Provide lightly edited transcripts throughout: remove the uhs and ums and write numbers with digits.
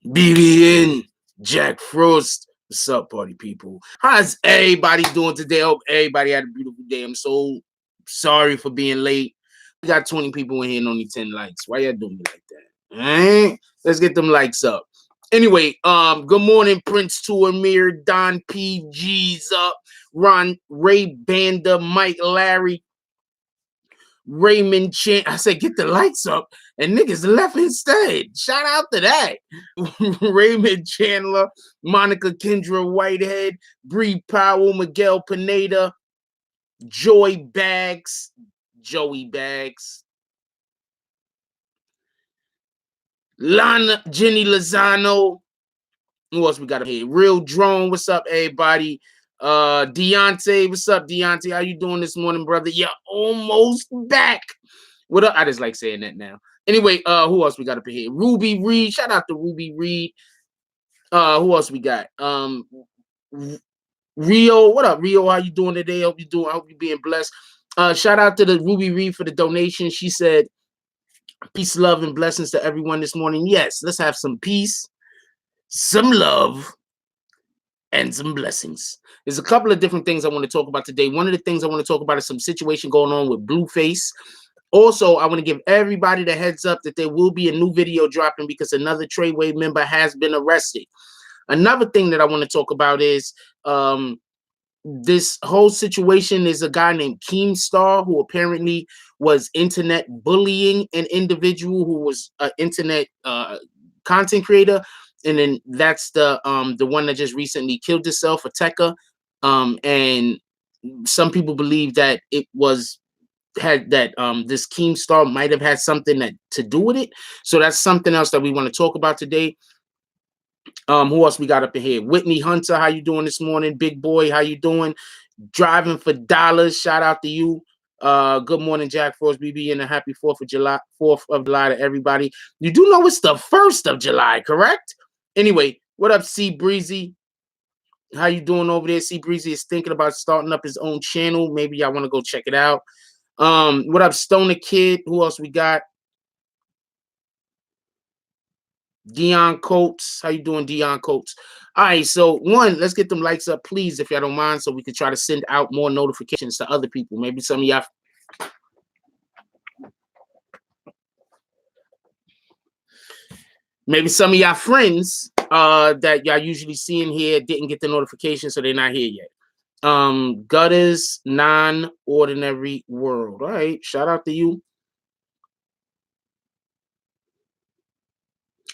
BBN, Jack Frost. What's up, party people? How's everybody doing today? I hope everybody had a beautiful day. I'm so sorry for being late. We got 20 people in here and only 10 likes. Why y'all doing me like that? All right? Let's get them likes up. Anyway, good morning, Prince to Amir, Don PG's up, Ron, Ray Banda, Mike Larry, Raymond Chan. I said, get the lights up, and niggas left instead. Shout out to that. Raymond Chandler, Monica Kendra Whitehead, Bree Powell, Miguel Pineda, Joey Bags, Lana, Jenny Lozano. Who else we got up here? Real Drone. What's up, everybody? Deontay, what's up, Deontay? How you doing this morning, brother? You're almost back. What up? I just like saying that now. Anyway, who else we got up in here? Ruby Reed. Shout out to Ruby Reed. Who else we got? Rio. What up, Rio? How you doing today? Hope you're being blessed. Shout out to the Ruby Reed for the donation. She said, peace, love, and blessings to everyone this morning. Yes, let's have some peace, some love, and some blessings. There's a couple of different things I want to talk about today. One of the things I want to talk about is some situation going on with Blueface. Also, I want to give everybody the heads up that there will be a new video dropping because another Treyway member has been arrested. Another thing that I want to talk about is this whole situation is a guy named Keemstar who apparently was internet bullying an individual who was an internet content creator. And then that's the one that just recently killed himself, a Tekka. And some people believe that it was this Keemstar might have had something to do with it. So that's something else that we want to talk about today. Who else we got up in here? Whitney Hunter, how you doing this morning? Big boy, how you doing? Driving for dollars, shout out to you. Good morning, Jack Frost, BB, and a happy 4th of July to everybody. You do know it's the 1st of July, correct? Anyway, what up, C Breezy? How you doing over there? C Breezy is thinking about starting up his own channel. Maybe y'all want to go check it out. What up, Stoner Kid? Who else we got? Dion Coates. How you doing, Dion Coates? All right, so let's get them likes up, please, if y'all don't mind, so we can try to send out more notifications to other people. Maybe some of y'all friends that y'all usually see in here didn't get the notification, so they're not here yet. Gutters, Non-Ordinary World. All right, shout out to you.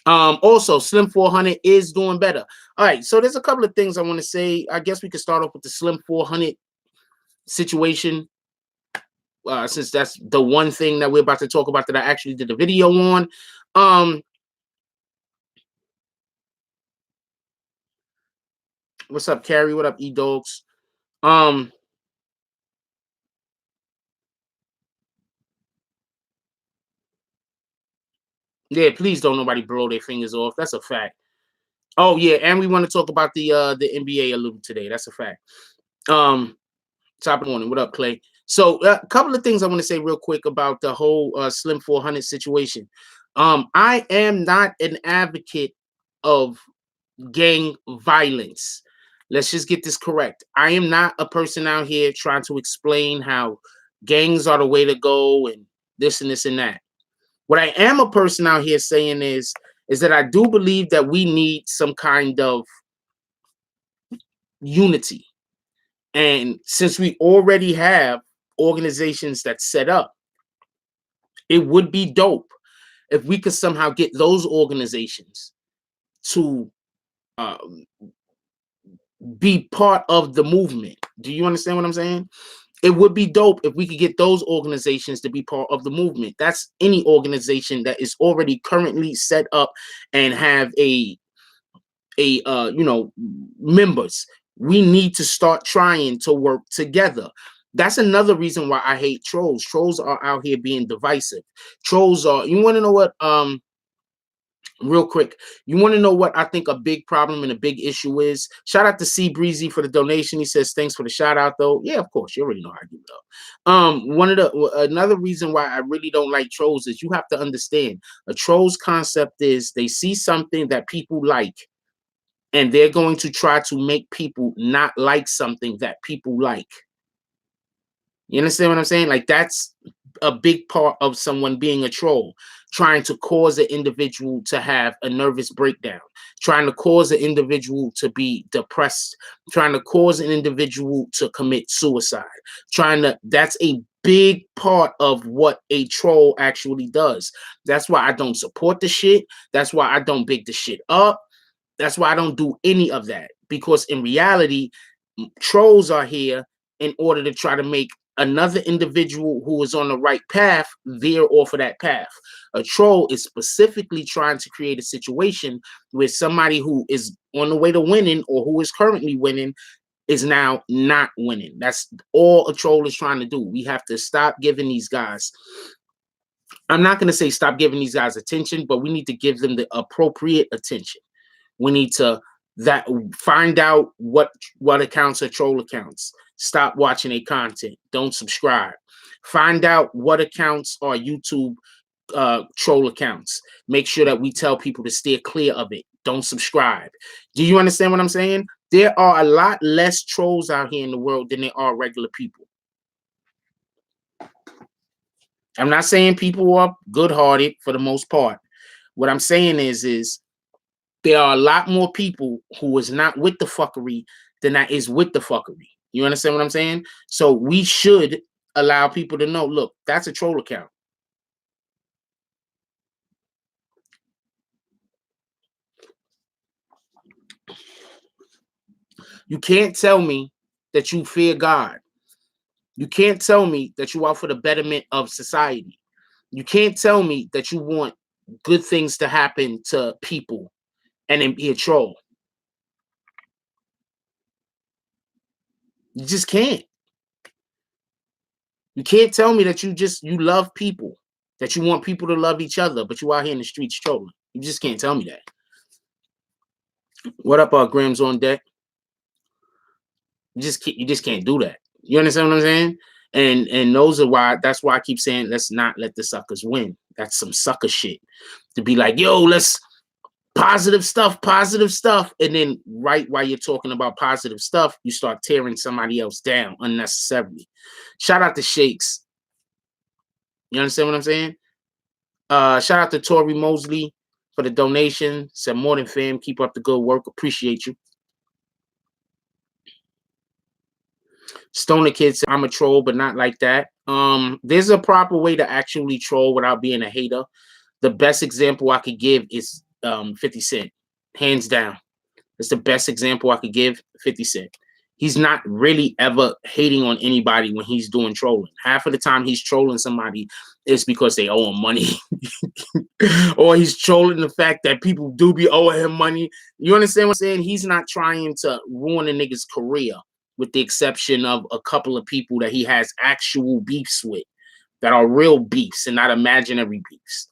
Also, Slim 400 is doing better. All right, so there's a couple of things I want to say. I guess we could start off with the Slim 400 situation, since that's the one thing that we're about to talk about that I actually did a video on. What's up, Carrie? What up, E-Dogs? Yeah, please don't nobody blow their fingers off. That's a fact. Oh yeah, and we want to talk about the NBA a little today. That's a fact. Top of the morning. What up, Clay? So a couple of things I want to say real quick about the whole Slim 400 situation. I am not an advocate of gang violence. Let's just get this correct. I am not a person out here trying to explain how gangs are the way to go and this and this and that. What I am a person out here saying is that I do believe that we need some kind of unity. And since we already have organizations that set up, it would be dope if we could somehow get those organizations to be part of the movement. Do you understand what I'm saying? It would be dope if we could get those organizations to be part of the movement. That's any organization that is already currently set up and have members. We need to start trying to work together. That's another reason why I hate trolls. Trolls are out here being divisive. Trolls are, you want to know what Real quick, you want to know what I think a big problem and a big issue is? Shout out to C Breezy for the donation. He says thanks for the shout out though. Yeah, of course, you already know how I give it up. One of the another reason why I really don't like trolls is you have to understand a troll's concept is they see something that people like, and they're going to try to make people not like something that people like. You understand what I'm saying? Like that's a big part of someone being a troll, trying to cause an individual to have a nervous breakdown, trying to cause an individual to be depressed, trying to cause an individual to commit suicide, that's a big part of what a troll actually does. That's why I don't support the shit. That's why I don't big the shit up. That's why I don't do any of that, because in reality, trolls are here in order to try to make another individual who is on the right path veer off of that path. A troll is specifically trying to create a situation where somebody who is on the way to winning or who is currently winning is now not winning. That's all a troll is trying to do. We have to stop giving these guys, I'm not going to say stop giving these guys attention, but we need to give them the appropriate attention. We need to find out what accounts are troll accounts. Stop watching their content. Don't subscribe. Find out what accounts are YouTube troll accounts. Make sure that we tell people to steer clear of it. Don't subscribe. Do you understand what I'm saying? There are a lot less trolls out here in the world than there are regular people. I'm not saying people are good-hearted for the most part. What I'm saying is there are a lot more people who is not with the fuckery than that is with the fuckery. You understand what I'm saying? So we should allow people to know, look, that's a troll account. You can't tell me that you fear God. You can't tell me that you are for the betterment of society. You can't tell me that you want good things to happen to people and then be a troll. You just can't. You can't tell me that you love people, that you want people to love each other, but you out here in the streets trolling. You just can't tell me that. What up, Grams on deck? You just can't do that. You understand what I'm saying? And that's why I keep saying let's not let the suckers win. That's some sucker shit. To be like, yo, let's positive stuff, and then right while you're talking about positive stuff, you start tearing somebody else down unnecessarily. Shout out to Shakes. You understand what I'm saying? Shout out to Tori Mosley for the donation. Said more than fam, keep up the good work. Appreciate you. Stoner Kid said, I'm a troll, but not like that. There's a proper way to actually troll without being a hater. The best example I could give is 50 Cent. Hands down. It's the best example I could give, 50 Cent. He's not really ever hating on anybody when he's doing trolling. Half of the time he's trolling somebody is because they owe him money. Or he's trolling the fact that people do be owing him money. You understand what I'm saying? He's not trying to ruin a nigga's career, with the exception of a couple of people that he has actual beefs with, that are real beefs and not imaginary beefs.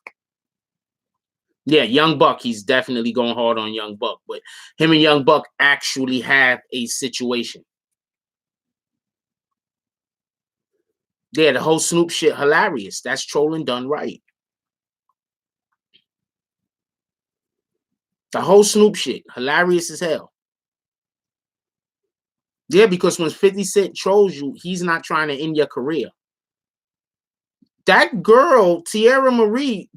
Yeah, Young Buck, he's definitely going hard on Young Buck, but him and Young Buck actually have a situation. Yeah, the whole Snoop shit, hilarious. That's trolling done right. The whole Snoop shit, hilarious as hell. Yeah, because when 50 Cent trolls you, he's not trying to end your career. That girl, Tierra Marie,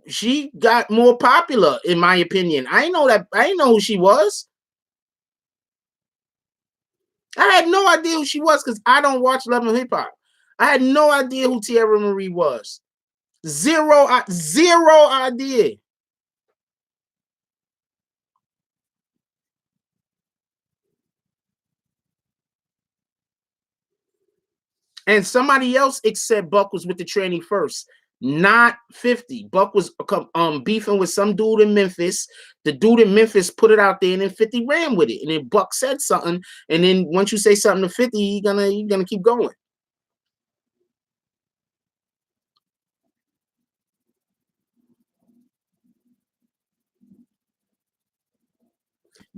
she got more popular, in my opinion. I didn't know who she was. I had no idea who she was because I don't watch Love and Hip Hop. I had no idea who Tierra Marie was. Zero idea. And somebody else except Buck was with the tranny first, not 50. Buck was beefing with some dude in Memphis. The dude in Memphis put it out there, and then 50 ran with it. And then Buck said something, and then once you say something to 50, you're gonna keep going.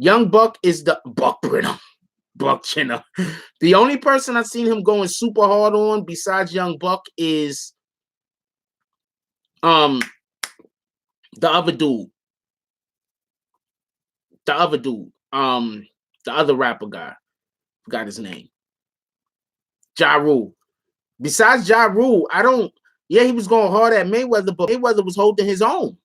Young Buck is the Buck Brenner. Buck Chinner. The only person I've seen him going super hard on besides Young Buck is the other dude. The other rapper guy. Forgot his name. Ja Rule. Besides Ja Rule, he was going hard at Mayweather, but Mayweather was holding his own.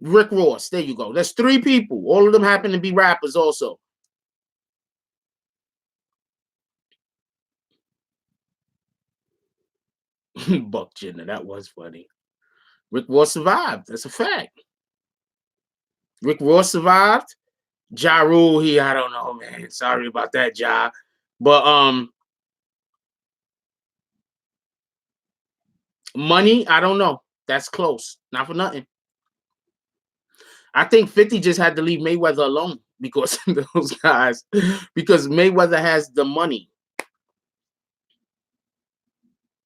Rick Ross, there you go. That's 3 people. All of them happen to be rappers also. Buck Jenner, that was funny. Rick Ross survived. That's a fact. Rick Ross survived. Ja Rule, I don't know, man. Sorry about that, Ja. But Money, I don't know. That's close. Not for nothing. I think 50 just had to leave Mayweather alone because those guys, because Mayweather has the money.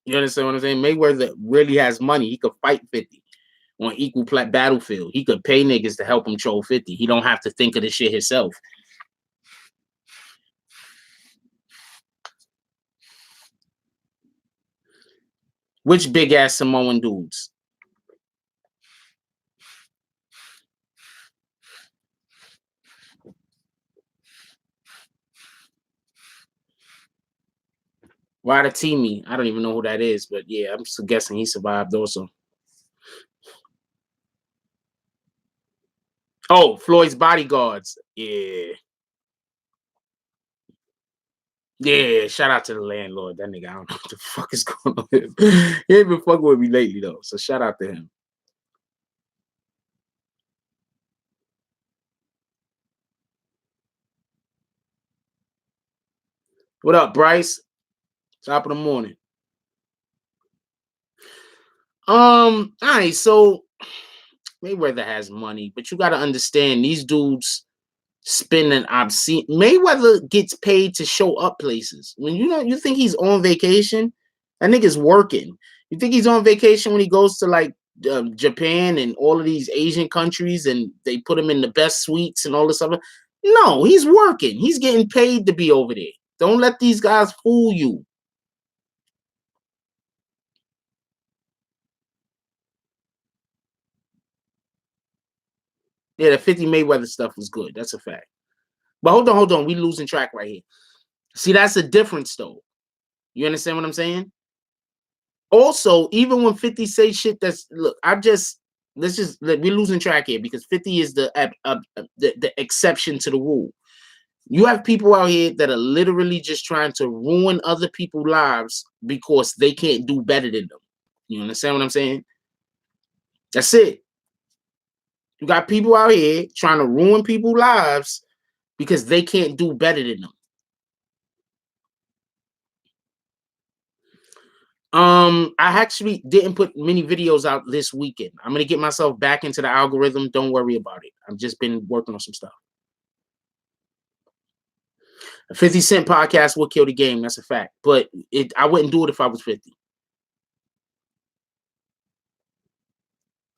You understand what I'm saying? Mayweather really has money. He could fight 50 on equal battlefield. He could pay niggas to help him troll 50. He don't have to think of the shit himself. Which big ass Samoan dudes? Ratatimi. I don't even know who that is, but yeah, I'm guessing he survived also. Oh, Floyd's bodyguards. Yeah. Yeah, shout out to the landlord. That nigga, I don't know what the fuck is going on with him. He ain't been fucking with me lately, though. So shout out to him. What up, Bryce? Top of the morning. All right, so Mayweather has money, but you got to understand these dudes spending obscene. Mayweather gets paid to show up places. When you think he's on vacation, that nigga's working. You think he's on vacation when he goes to like Japan and all of these Asian countries and they put him in the best suites and all this stuff? No, he's working. He's getting paid to be over there. Don't let these guys fool you. Yeah, the 50 Mayweather stuff was good. That's a fact. But hold on. We losing track right here. See, that's a difference though. You understand what I'm saying? Also, even when 50 say shit that's look, we're losing track here because 50 is the exception to the rule. You have people out here that are literally just trying to ruin other people's lives because they can't do better than them. You understand what I'm saying? That's it. You got people out here trying to ruin people's lives because they can't do better than them. I actually didn't put many videos out this weekend. I'm gonna get myself back into the algorithm. Don't worry about it. I've just been working on some stuff. A 50 Cent podcast will kill the game. That's a fact. But I wouldn't do it if I was 50.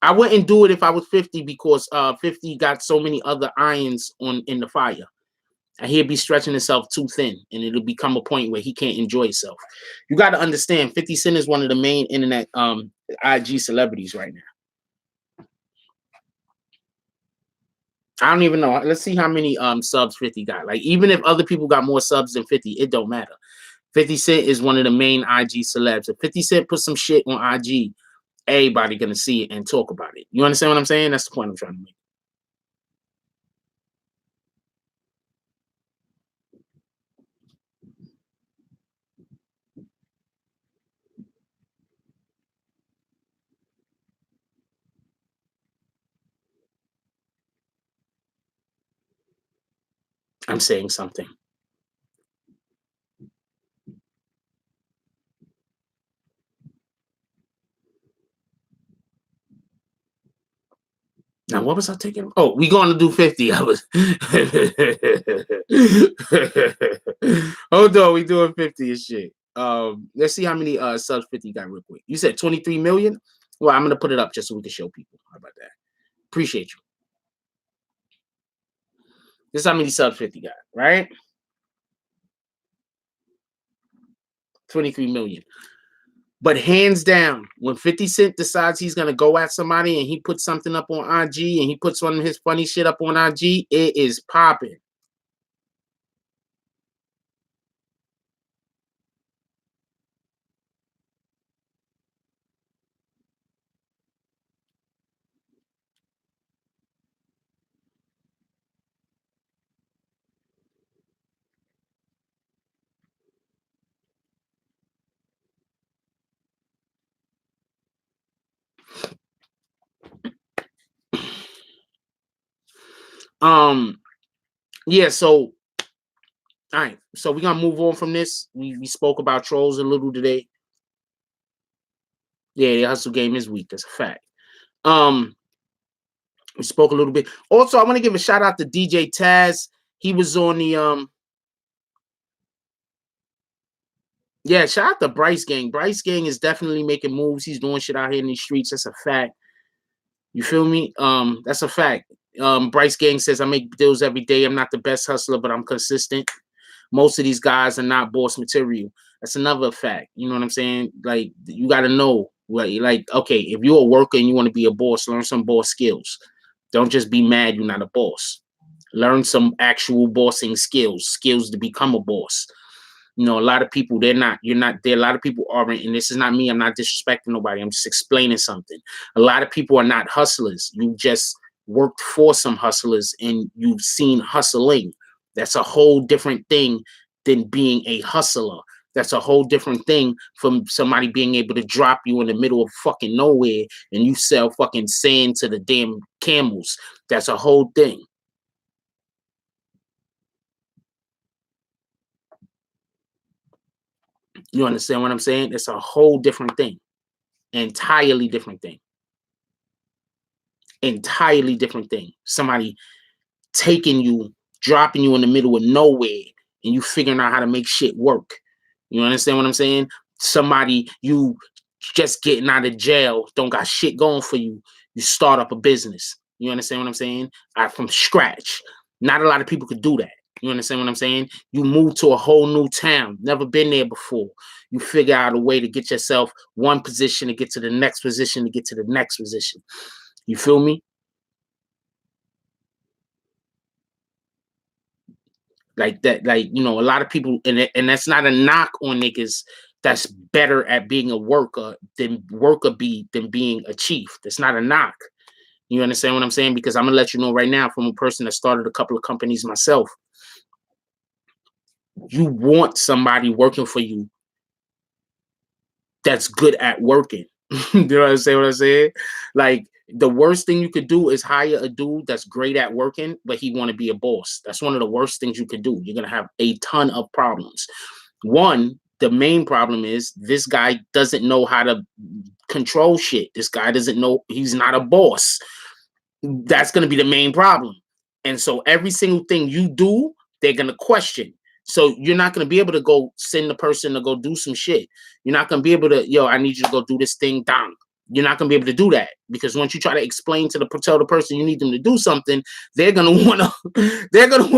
I wouldn't do it if I was 50 because 50 got so many other irons in the fire. And he'll be stretching himself too thin, and it'll become a point where he can't enjoy himself. You got to understand, 50 Cent is one of the main internet IG celebrities right now. I don't even know. Let's see how many subs 50 got. Like, even if other people got more subs than 50, it don't matter. 50 Cent is one of the main IG celebs. If 50 Cent put some shit on IG, everybody gonna see it and talk about it. You understand what I'm saying? That's the point I'm trying to make. I'm saying something. Now, what was I taking? Oh, we going to do 50. I was. Hold on, we doing 50 and shit. Let's see how many subs 50 got real quick. You said 23 million? Well, I'm gonna put it up just so we can show people. How about that? Appreciate you. This is how many subs 50 got, right? 23 million. But hands down, when 50 Cent decides he's gonna go at somebody and he puts something up on IG and he puts one of his funny shit up on IG, it is popping. Yeah, so all right, so we're gonna move on from this. We spoke about trolls a little today. Yeah, the hustle game is weak. That's a fact. We spoke a little bit. Also, I want to give a shout out to DJ Taz. He was on the yeah, shout out to Bryce Gang. Bryce Gang is definitely making moves. He's doing shit out here in these streets. That's a fact. You feel me? That's a fact. Bryce Gang says I make deals every day. I'm not the best hustler, but I'm consistent. Most of these guys are not boss material. That's another fact. You know what I'm saying? Like, you got to know, like, okay, if you're a worker and you want to be a boss, learn some boss skills. Don't just be mad you're not a boss. Learn some actual bossing skills to become a boss. You know, a lot of people, you're not there. A lot of people aren't, and this is not me. I'm not disrespecting nobody. I'm just explaining something. A lot of people are not hustlers. You just worked for some hustlers and you've seen hustling. That's a whole different thing than being a hustler. That's a whole different thing from somebody being able to drop you in the middle of fucking nowhere and you sell fucking sand to the damn camels. That's a whole thing. You understand what I'm saying? It's a whole different thing. Entirely different thing. Entirely different thing. Somebody taking you, dropping you in the middle of nowhere, and you figuring out how to make shit work. You understand what I'm saying? Somebody, you just getting out of jail, don't got shit going for you. You start up a business. You understand what I'm saying? From scratch. Not a lot of people could do that. You understand what I'm saying? You move to a whole new town, never been there before. You figure out a way to get yourself one position to get to the next position to get to the next position. You feel me? Like that, like, you know, a lot of people, and that's not a knock on niggas that's better at being a worker than being a chief. That's not a knock. You understand what I'm saying? Because I'm gonna let you know right now, from a person that started a couple of companies myself, you want somebody working for you that's good at working. You know what I'm saying? Like, the worst thing you could do is hire a dude that's great at working, but he want to be a boss. That's one of the worst things you could do. You're gonna have a ton of problems. One, the main problem is this guy doesn't know how to control shit. This guy doesn't know, he's not a boss. That's gonna be the main problem. And so every single thing you do, they're gonna question. So you're not going to be able to go send the person to go do some shit. You're not going to be able to, yo, I need you to go do this thing down. You're not going to be able to do that, because once you try to explain to tell the person you need them to do something, they're going to want to, they're going to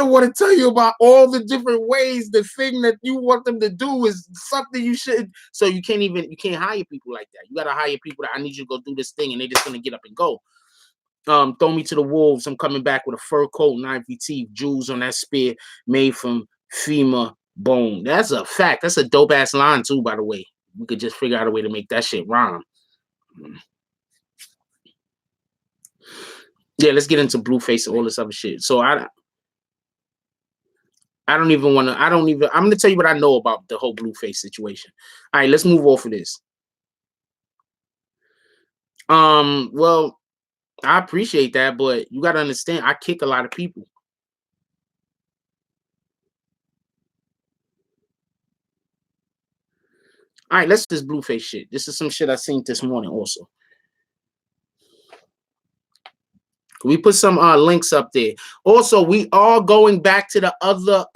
want to tell you about all the different ways the thing that you want them to do is something you should. So you can't hire people like that. You got to hire people that, I need you to go do this thing, and they're just going to get up and go. Throw me to the wolves. I'm coming back with a fur coat and ivory teeth, jewels on that spear made from femur bone. That's a fact. That's a dope ass line too, by the way. We could just figure out a way to make that shit rhyme. Yeah, let's get into Blueface and all this other shit. So I don't even want to. I'm gonna tell you what I know about the whole Blueface situation. All right, let's move off of this. Well, I appreciate that, but you gotta understand, I kick a lot of people. All right, let's do this Blueface shit. This is some shit I seen this morning also. We put some links up there. Also, we are going back to the other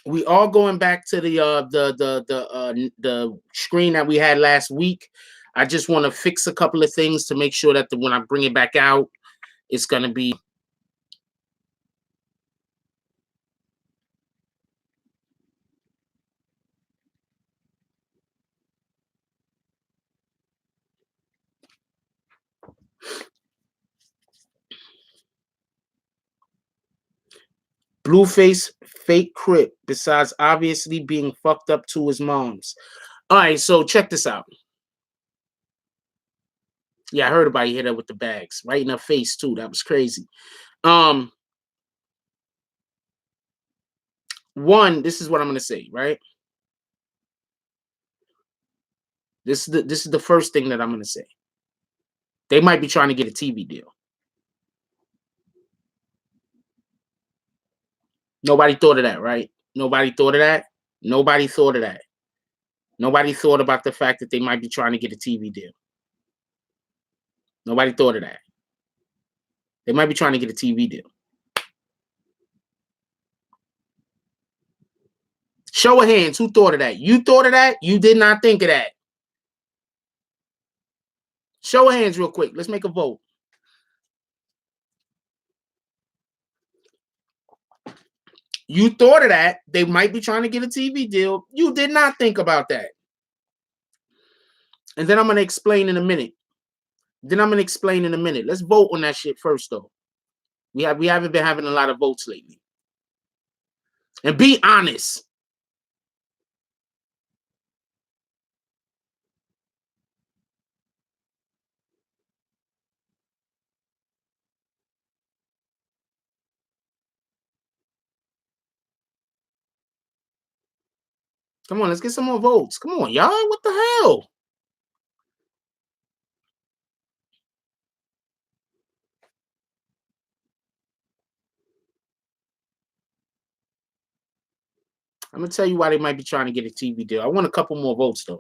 we are going back to the screen that we had last week. I just want to fix a couple of things to make sure that when I bring it back out, it's going to be Blueface fake crip, besides obviously being fucked up to his mom's. All right, so check this out. Yeah, I heard about you hit her with the bags right in her face too. That was crazy. One, this is what I'm gonna say, right? This is the first thing that I'm gonna say. They might be trying to get a TV deal. Nobody thought of that, right? Nobody thought of that. Nobody thought of that. Nobody thought about the fact that they might be trying to get a TV deal. Nobody thought of that. They might be trying to get a TV deal. Show of hands, who thought of that? You thought of that? You did not think of that. Show of hands real quick. Let's make a vote. You thought of that. They might be trying to get a TV deal. You did not think about that. And then I'm going to explain in a minute. Let's vote on that shit first, though. We haven't been having a lot of votes lately. And be honest. Come on, let's get some more votes. Come on, y'all. What the hell? I'm going to tell you why they might be trying to get a TV deal. I want a couple more votes, though.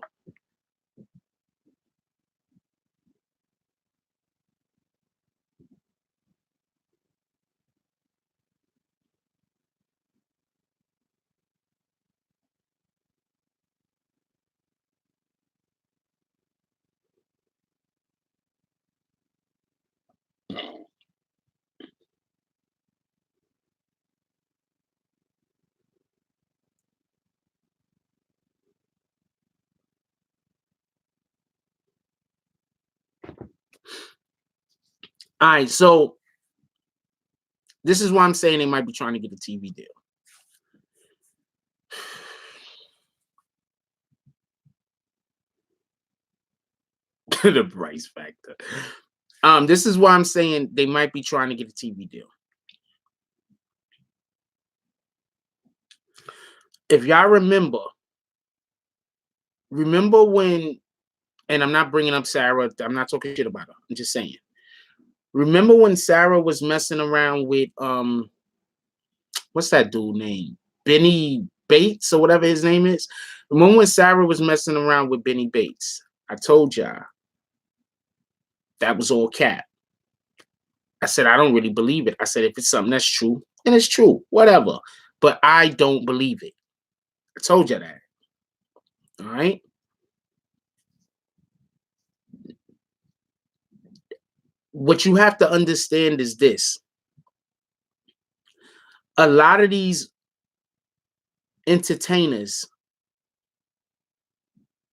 All right, so this is why I'm saying they might be trying to get a TV deal. The price factor. This is why I'm saying they might be trying to get a TV deal. If y'all remember when, and I'm not bringing up Sarah, I'm not talking shit about her, I'm just saying. Remember when Sarah was messing around with what's that dude name? Benny Beatz or whatever his name is. Remember when Sarah was messing around with Benny Beatz? I told y'all that was all cap. I said I don't really believe it. I said if it's something that's true, then it's true, whatever. But I don't believe it. I told you that. All right. What you have to understand is this. A lot of these entertainers,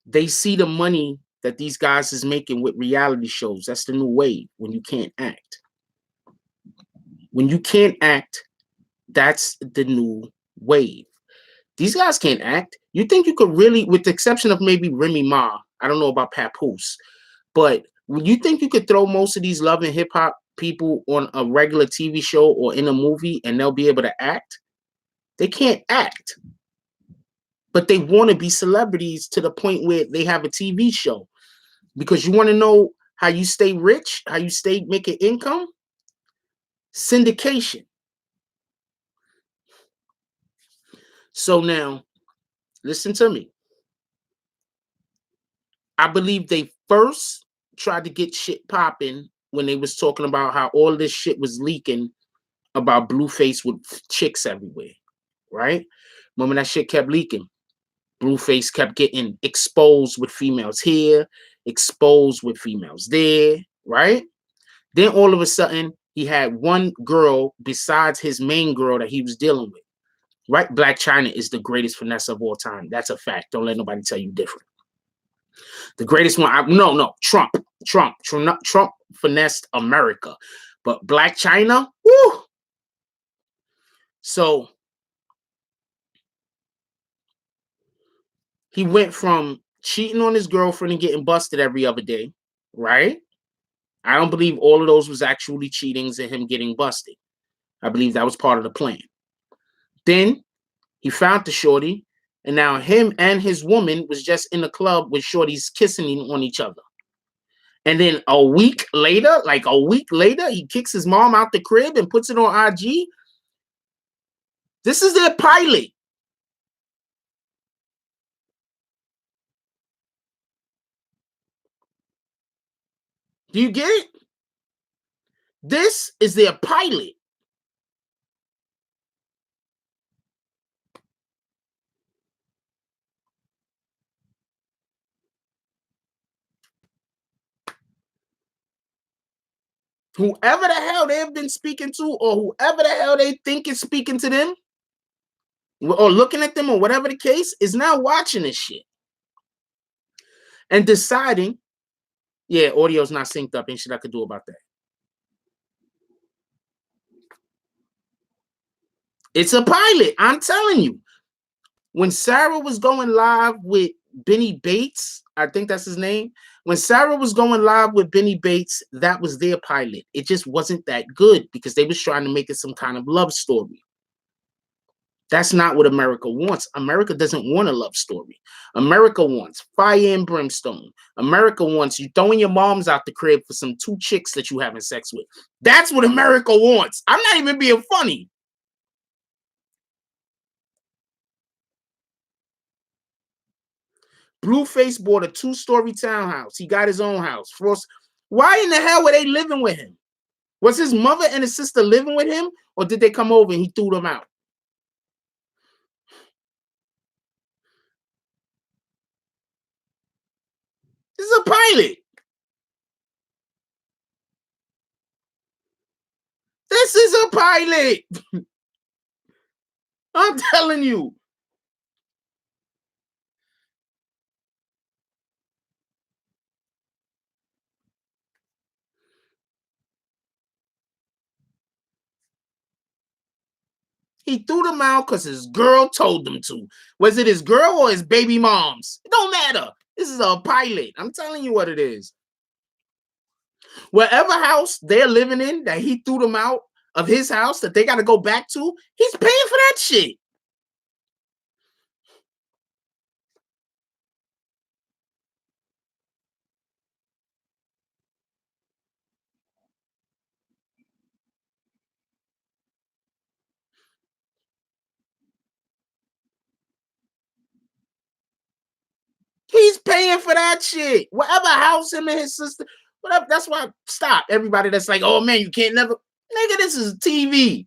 they see the money that these guys is making with reality shows. That's the new wave when you can't act. When you can't act, that's the new wave. These guys can't act. You think you could really, with the exception of maybe Remy Ma, I don't know about Papoose, but you think you could throw most of these Love and Hip Hop people on a regular TV show or in a movie and they'll be able to act? They can't act. But they want to be celebrities to the point where they have a TV show. Because you want to know how you stay rich, how you stay making income? Syndication. So now, listen to me. I believe they first tried to get shit popping when they was talking about how all this shit was leaking about Blueface with chicks everywhere, right? Remember that shit kept leaking. Blueface kept getting exposed with females here, exposed with females there, right? Then all of a sudden, he had one girl besides his main girl that he was dealing with, right? Black China is the greatest finesse of all time. That's a fact. Don't let nobody tell you different. The greatest one, no, Trump finessed America, but Black China, woo. So he went from cheating on his girlfriend and getting busted every other day, right? I don't believe all of those was actually cheatings and him getting busted. I believe that was part of the plan. Then he found the shorty, and now him and his woman was just in the club with shorties kissing on each other. And then a week later, he kicks his mom out the crib and puts it on IG. This is their pilot. Do you get it? This is their pilot. Whoever the hell they've been speaking to, or whoever the hell they think is speaking to them, or looking at them, or whatever the case, is now watching this shit and deciding, yeah, audio's not synced up. Ain't shit I could do about that. It's a pilot. I'm telling you. When Sarah was going live with Benny Beatz, I think that's his name. When Sarah was going live with Benny Beatz, that was their pilot. It just wasn't that good because they was trying to make it some kind of love story. That's not what America wants. America doesn't want a love story. America wants fire and brimstone. America wants you throwing your moms out the crib for some two chicks that you having sex with. That's what America wants. I'm not even being funny. Blueface bought a 2-story townhouse. He got his own house. Why in the hell were they living with him? Was his mother and his sister living with him, or did they come over and he threw them out? This is a pilot. This is a pilot. I'm telling you. He threw them out because his girl told them to. Was it his girl or his baby mom's? It don't matter. This is a pilot. I'm telling you what it is. Whatever house they're living in that he threw them out of his house that they got to go back to, he's paying for that shit. He's paying for that shit. Whatever house him and his sister, whatever. That's why stop. Everybody that's like, oh man, you can't never. Nigga, this is TV.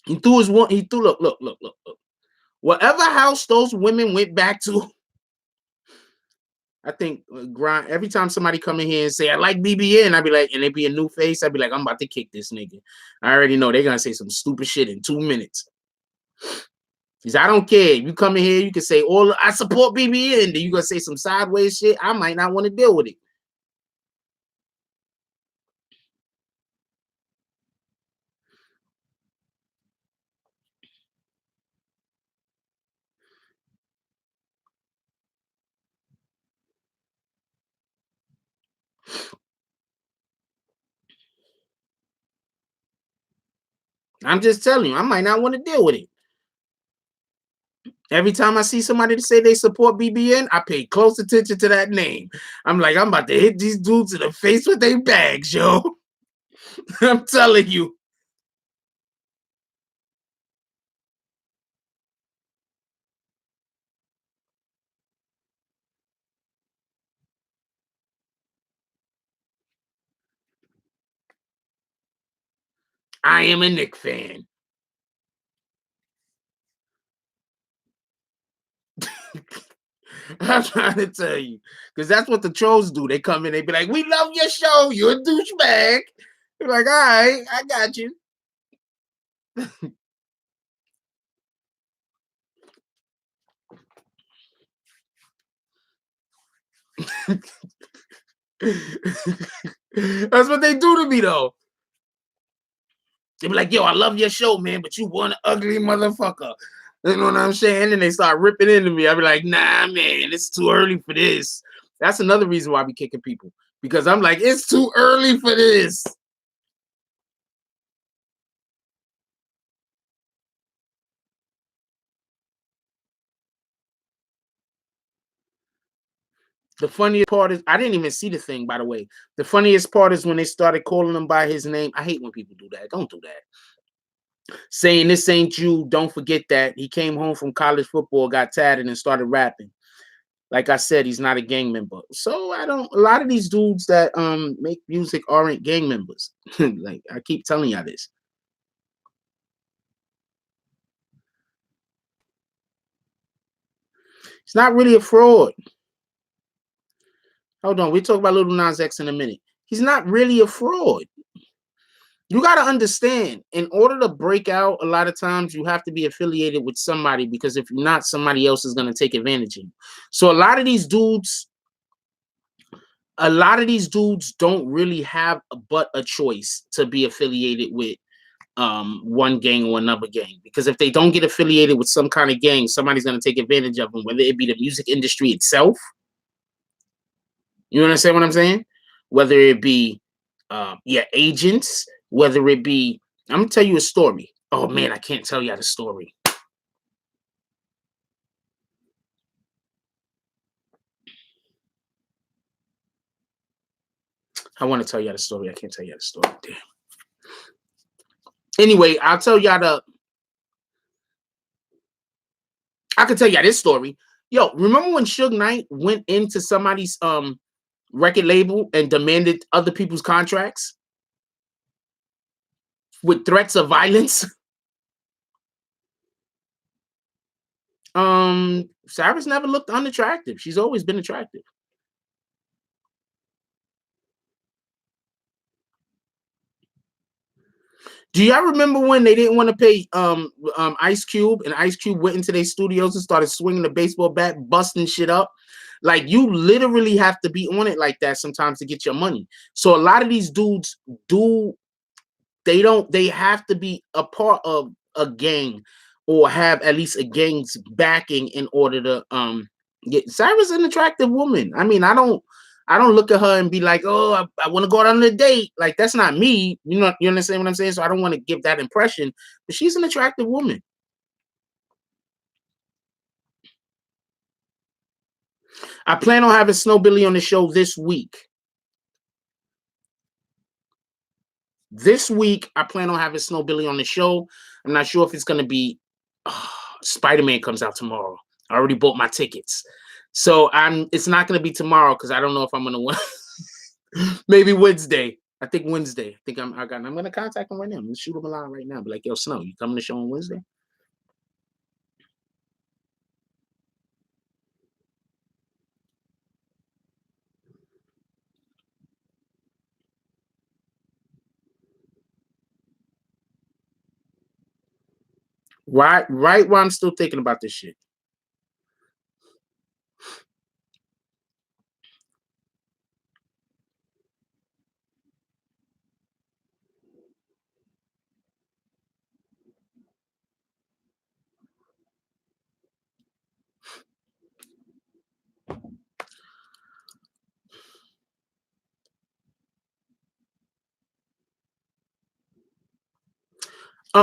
He threw his one. He threw look. Whatever house those women went back to, I think grind. Every time somebody come in here and say I like BBN, I'd be like, and they be a new face. I'd be like, I'm about to kick this nigga. I already know they're gonna say some stupid shit in 2 minutes. Because I don't care. You come in here, you can say all I support BBN. Then you gonna say some sideways shit. I might not want to deal with it. I'm just telling you, I might not want to deal with it. Every time I see somebody to say they support BBN, I pay close attention to that name. I'm like, I'm about to hit these dudes in the face with their bags, yo. I'm telling you. I am a Knick fan. I'm trying to tell you, because that's what the trolls do. They come in, they be like, "We love your show. You're a douchebag." You're like, "All right, I got you." That's what they do to me, though. They be like, "Yo, I love your show, man, but you one ugly motherfucker." You know what I'm saying? And they start ripping into me. I be like, "Nah, man, it's too early for this." That's another reason why I be kicking people, because I'm like, it's too early for this. The funniest part is I didn't even see the thing, by the way. The funniest part is when they started calling him by his name. I hate when people do that. Don't do that. Saying this ain't you. Don't forget that he came home from college football, got tatted, and started rapping. Like I said, he's not a gang member. So I don't. A lot of these dudes that make music aren't gang members. Like I keep telling y'all this. He's not really a fraud. Hold on, we talk about Lil Nas X in a minute. He's not really a fraud. You got to understand, in order to break out, a lot of times you have to be affiliated with somebody, because if you're not, somebody else is going to take advantage of you. So a lot of these dudes don't really have but a choice to be affiliated with one gang or another gang, because if they don't get affiliated with some kind of gang, somebody's going to take advantage of them, whether it be the music industry itself. You understand what I'm saying? Whether it be yeah, agents, whether it be, I'm gonna tell you a story. Oh man, I can't tell you the story. I want to tell you the story. I can't tell you the story. Damn. Anyway, I'll tell y'all the. I can tell you this story. Yo, remember when Suge Knight went into somebody's record label and demanded other people's contracts with threats of violence? Cyrus never looked unattractive. She's always been attractive. Do y'all remember when they didn't want to pay Ice Cube, and Ice Cube went into their studios and started swinging the baseball bat, busting shit up? Like, you literally have to be on it like that sometimes to get your money. So a lot of these dudes do, they have to be a part of a gang, or have at least a gang's backing in order to get. Sarah's an attractive woman. I mean, I don't look at her and be like, oh, I want to go out on a date. Like, that's not me. You know, you understand what I'm saying? So I don't want to give that impression. But she's an attractive woman. I plan on having Snow Billy on the show this week. This week, I plan on having Snow Billy on the show. I'm not sure if it's going to be Spider-Man comes out tomorrow. I already bought my tickets. So it's not going to be tomorrow, because I don't know if I'm going to win. Maybe Wednesday. I think Wednesday. I think I'm going to contact him right now. I'm going to shoot him a line right now. Be like, yo, Snow, you coming to the show on Wednesday? Right while I'm still thinking about this shit.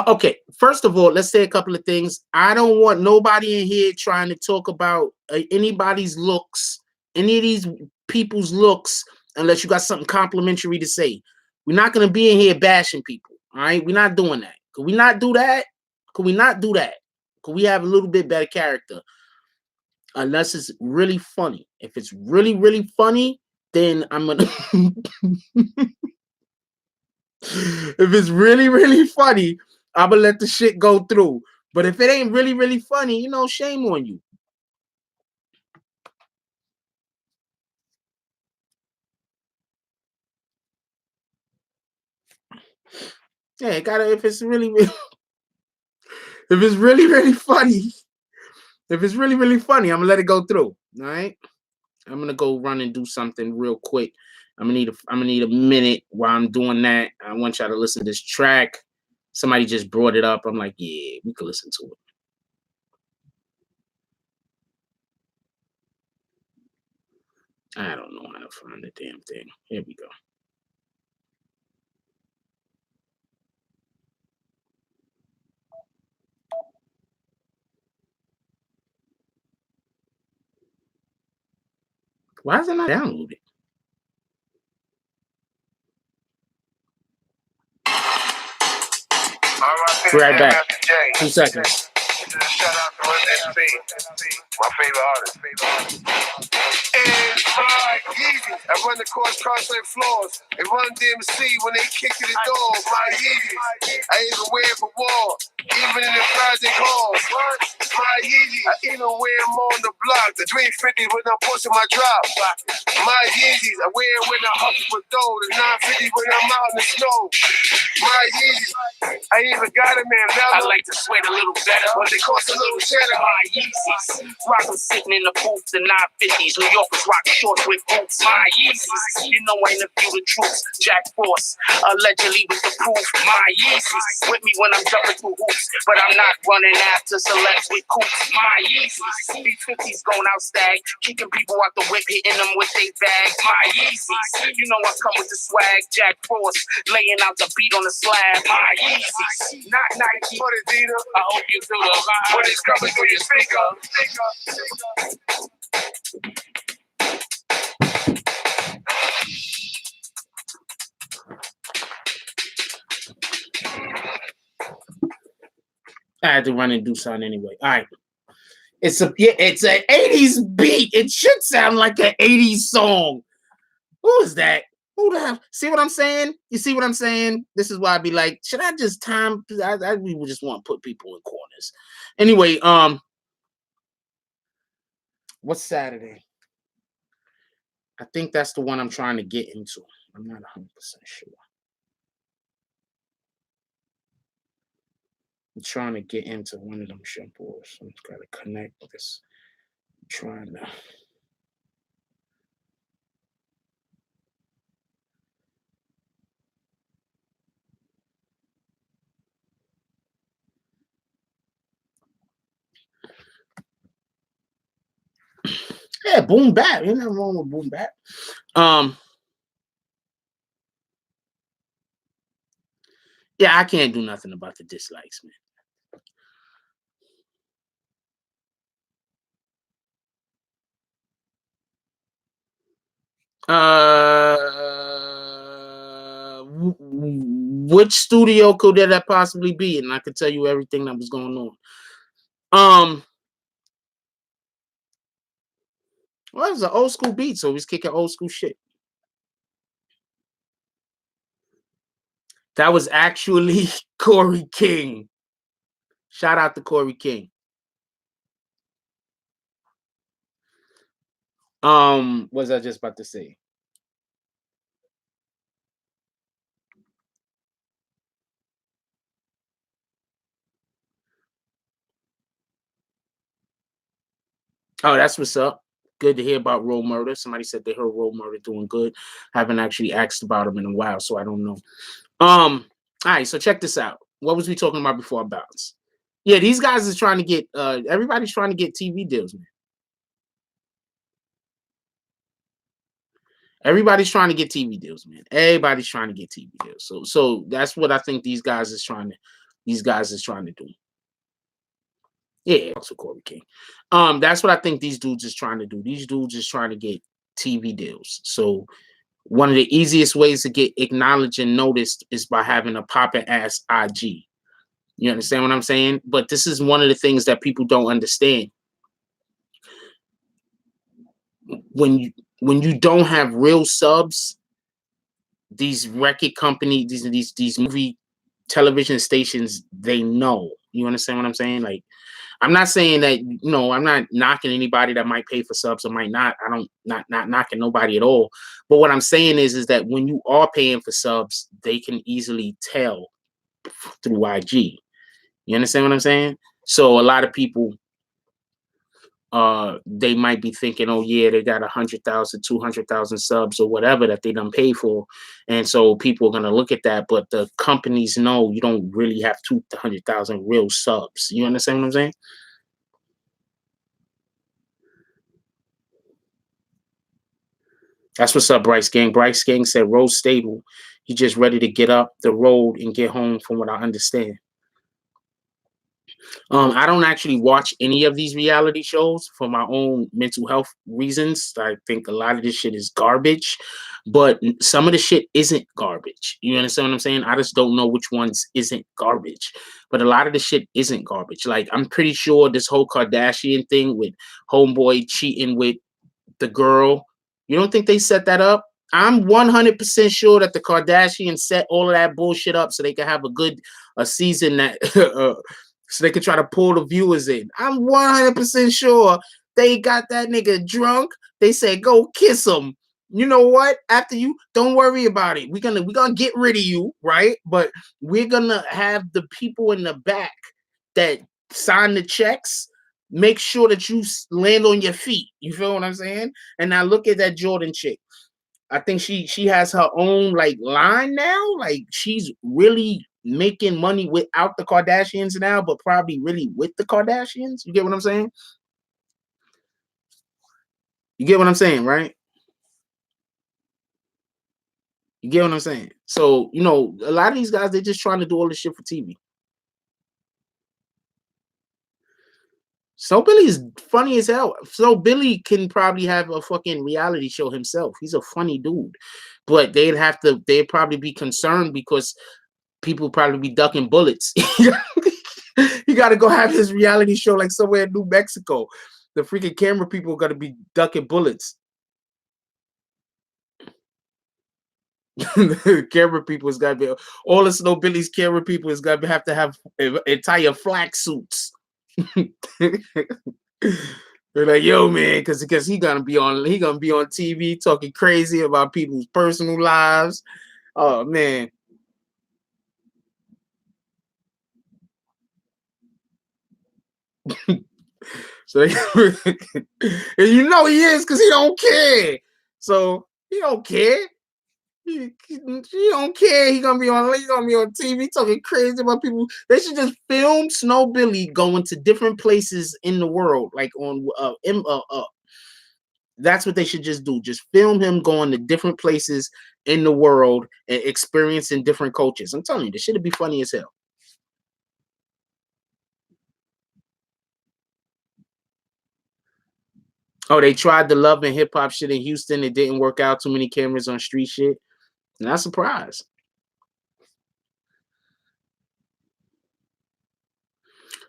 Okay, first of all, let's say a couple of things. I don't want nobody in here trying to talk about anybody's looks, any of these people's looks, unless you got something complimentary to say. We're not going to be in here bashing people. All right, we're not doing that. Could we not do that? Could we not do that? Could we have a little bit better character? Unless it's really funny. If it's really, really funny, then I'm gonna. If it's really, really funny, I'm gonna let the shit go through. But if it ain't really, really funny, shame on you. Yeah, it gotta, if it's really, if it's really, really funny, if it's really, really funny, I'm gonna let it go through. All right. I'm gonna go run and do something real quick. I'm gonna need a minute while I'm doing that. I want y'all to listen to this track. Somebody just brought it up. I'm like, yeah, we can listen to it. I don't know how to find the damn thing. Here we go. Why is it not downloaded? Be right back. 2 seconds. Shout out to SB, my favorite artist. And my Yeezys, I run the course, concert floors, and run DMC when they kick to the door. My Yeezys, I even wear it for war, even in the project halls. My Yeezys, I even wear them on the block. The 350 when I'm pushing my drop. My Yeezys, I wear it when I hustle with dough. The 950 when I'm out in the snow. My Yeezys, I even got them in leather. I like to sweat a little better, but they cost a little cheddar. My Yeezys, rock them sitting in the booth, the 950s. New Yorkers rock shorts with boots. My Yeezys, you know I interview the troops. Jack Force, allegedly with the proof. My Yeezys, with me when I'm jumping through hoops, but I'm not running after celebs with coops. My Yeezys, these 50s going out stag, kicking people out the whip, hitting them with they bags. My Yeezys, you know I come with the swag. Jack Force, laying out the beat on the slab. My Yeezys, not Nike, but Adidas. I hope you feel the vibe when it's coming through your speaker. I had to run and do something anyway. All right. It's an 80s beat. It should sound like an 80s song. Who is that? Who the hell? See what I'm saying? You see what I'm saying? This is why I be like, should I just time? I we just want to put people in corners. Anyway, what's Saturday? I think that's the one I'm trying to get into. I'm not 100% sure. I'm trying to get into one of them shampoos. I'm just gotta connect this. I'm trying to. Yeah, boom bap. Ain't nothing wrong with boom bap. Yeah, I can't do nothing about the dislikes, man. Which studio could that possibly be? And I could tell you everything that was going on. Well, it was an old school beat, so he's kicking old school shit. That was actually Corey King. Shout out to Corey King. What was I just about to say? Oh, that's what's up. Good to hear about Roll Murder. Somebody said they heard Roll Murder doing good. Haven't actually asked about him in a while, so I don't know. All right, so check this out. What was we talking about before I bounce? Yeah, these guys is trying to get everybody's trying to get TV deals, man. Everybody's trying to get TV deals, man. Everybody's trying to get TV deals. So that's what I think these guys is trying to do. Yeah, also Corey King. That's what I think these dudes is trying to do. These dudes is trying to get TV deals. So one of the easiest ways to get acknowledged and noticed is by having a popping ass IG. You understand what I'm saying? But this is one of the things that people don't understand. When you don't have real subs, these record companies, these movie television stations, they know. You understand what I'm saying? Like, I'm not saying that, I'm not knocking anybody that might pay for subs or might not. I don't not knocking nobody at all. But what I'm saying is that when you are paying for subs, they can easily tell through IG. You understand what I'm saying? So a lot of people, they might be thinking, oh yeah, they got 100,000, 200,000 subs or whatever that they done pay for, and so people are gonna look at that. But the companies know you don't really have 200,000 real subs. You understand what I'm saying? That's what's up, Bryce Gang. Bryce Gang said road stable. He just ready to get up the road and get home, from what I understand. I don't actually watch any of these reality shows for my own mental health reasons. I think a lot of this shit is garbage, but some of the shit isn't garbage. You understand what I'm saying? I just don't know which ones isn't garbage, but a lot of the shit isn't garbage. Like, I'm pretty sure this whole Kardashian thing with homeboy cheating with the girl, you don't think they set that up? I'm 100% sure that the Kardashians set all of that bullshit up so they can have a season that so they could try to pull the viewers in. I'm 100% sure they got that nigga drunk. They said, go kiss him. You know what? After you, don't worry about it. We're gonna get rid of you, right? But we're gonna have the people in the back that sign the checks make sure that you land on your feet. You feel what I'm saying? And now look at that Jordan chick. I think she has her own like line now. Like, she's really making money without the Kardashians now, but probably really with the Kardashians. You get what I'm saying? You get what I'm saying, right? You get what I'm saying? So, you know, a lot of these guys, they're just trying to do all this shit for TV. So Billy's funny as hell. So Billy can probably have a fucking reality show himself. He's a funny dude. But they'd probably be concerned because people probably be ducking bullets. He got to go have his reality show like somewhere in New Mexico. The freaking camera people are going to be ducking bullets. The camera people is got to be, all the Snow Billy's camera people is going to have entire flak suits. They're like, yo, man, because he gonna be on TV talking crazy about people's personal lives. Oh man. So and you know he is, because he don't care. So he don't care. He don't care. He gonna be on TV talking crazy about people. They should just film Snow Billy going to different places in the world, like on that's what they should just do. Just film him going to different places in the world and experiencing different cultures. I'm telling you, this shit would be funny as hell. Oh, they tried the love and hip hop shit in Houston. It didn't work out. Too many cameras on street shit. Not surprised.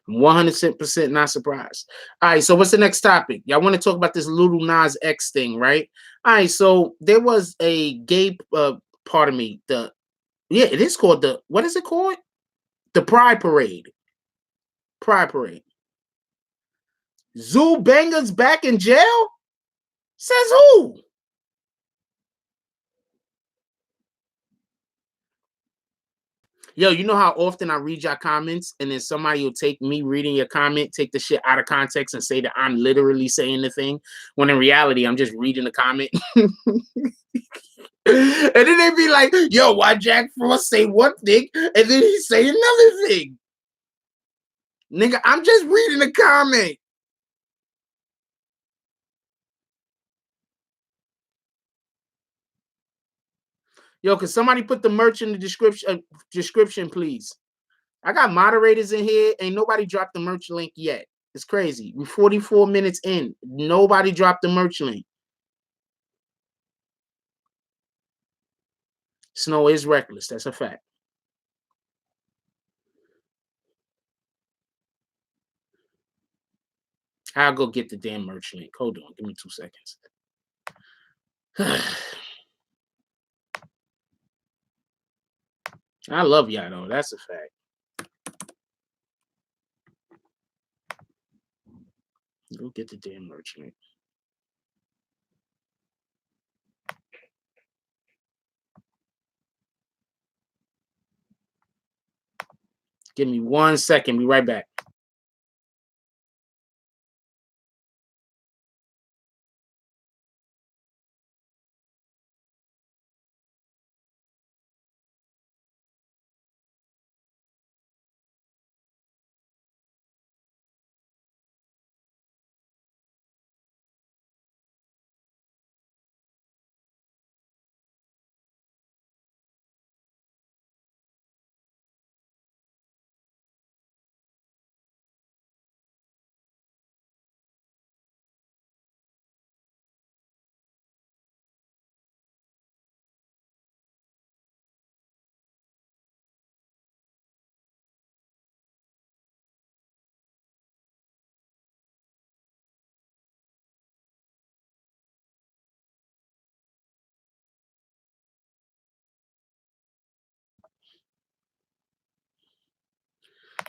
100% not surprised. All right, so what's the next topic? Y'all want to talk about this Lil Nas X thing, right? All right, so there was a gay pardon me, it is called what is it called? The Pride Parade. Pride Parade. Zoo Banger's back in jail? Says who? Yo, you know how often I read your comments and then somebody will take me reading your comment, take the shit out of context and say that I'm literally saying the thing, when in reality, I'm just reading the comment. And then they be like, yo, why Jack Frost say one thing and then he say another thing? Nigga, I'm just reading the comment. Yo, can somebody put the merch in the description, please? I got moderators in here. Ain't nobody dropped the merch link yet. It's crazy. We're 44 minutes in. Nobody dropped the merch link. Snow is reckless. That's a fact. I'll go get the damn merch link. Hold on. Give me 2 seconds. I love y'all, though. That's a fact. Go get the damn merch link. Give me 1 second. Be right back.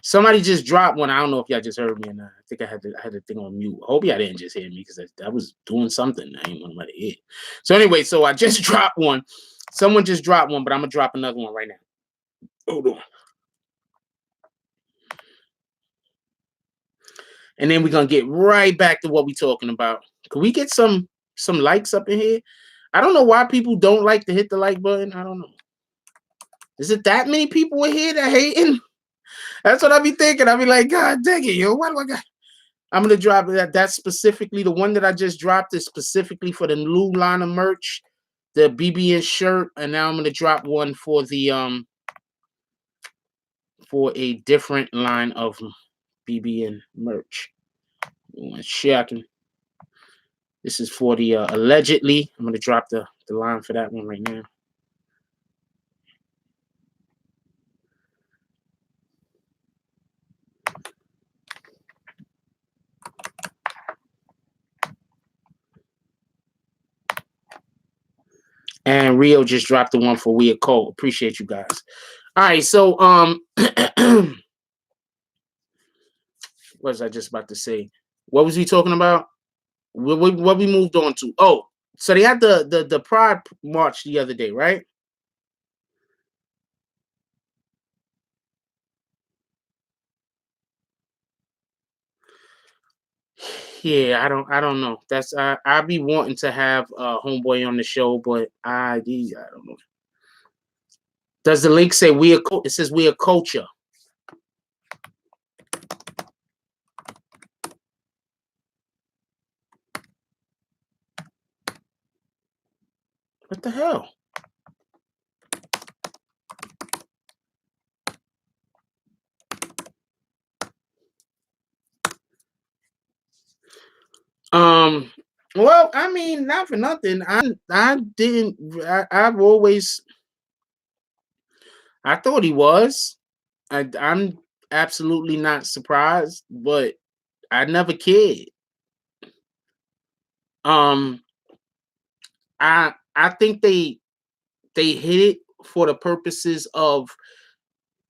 Somebody just dropped one. I don't know if y'all just heard me or not. I think I had the thing on mute. I hope y'all didn't just hear me because I was doing something. I ain't want to hear. So anyway, so I just dropped one. Someone just dropped one, but I'm gonna drop another one right now. Hold on. And then we're gonna get right back to what we're talking about. Can we get some likes up in here? I don't know why people don't like to hit the like button. I don't know. Is it that many people in here that hating? That's what I be thinking. I be like, God dang it, yo, why do I got? I'm gonna drop that. That's specifically the one that I just dropped is specifically for the new line of merch, the BBN shirt, and now I'm gonna drop one for the for a different line of BBN merch. This is for the allegedly. I'm gonna drop the line for that one right now. And Rio just dropped the one for We Are Cold. Appreciate you guys. All right, so what was I just about to say? What was we talking about? What we moved on to? Oh, so they had the Pride March the other day, right? Yeah, I don't know. That's I be wanting to have Homeboy on the show, but I don't know. Does the link say We Are? It says We Are Culture. What the hell? Well, I mean, not for nothing. I've always. I thought he was. I'm absolutely not surprised, but I never cared. Um, I think they hit it for the purposes of.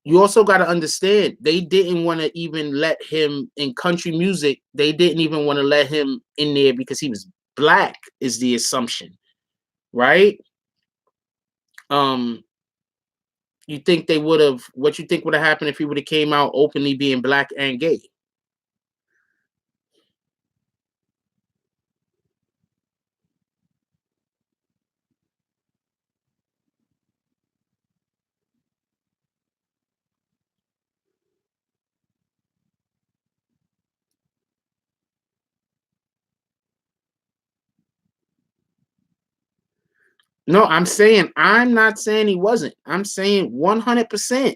You also got to understand they didn't want to even let him in country music. They didn't even want to let him in there because he was black. Is the assumption, right? Um, you think they would have? What you think would have happened if he would have came out openly being black and gay? No, I'm not saying he wasn't. I'm saying 100%.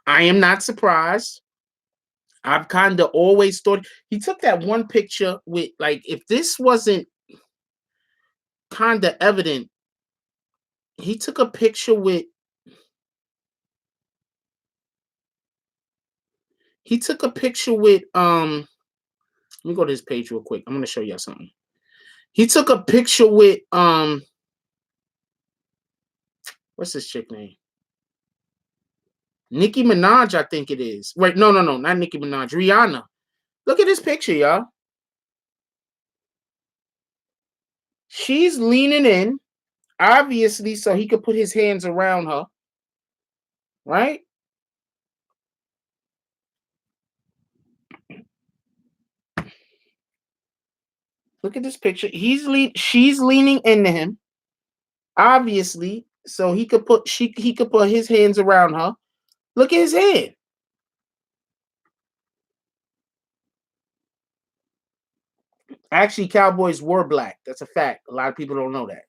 I am not surprised. I've kind of always thought he took that one picture with, like, if this wasn't kind of evident, he took a picture with, let me go to his page real quick. I'm going to show y'all something. He took a picture with, what's this chick name? Nicki Minaj, I think it is. Wait, no, not Nicki Minaj. Rihanna. Look at this picture, y'all. She's leaning in, obviously, so he could put his hands around her, right? Look at this picture. She's leaning into him, obviously, so he could put his hands around her. Look at his hand. Actually, cowboys were black. That's a fact. A lot of people don't know that.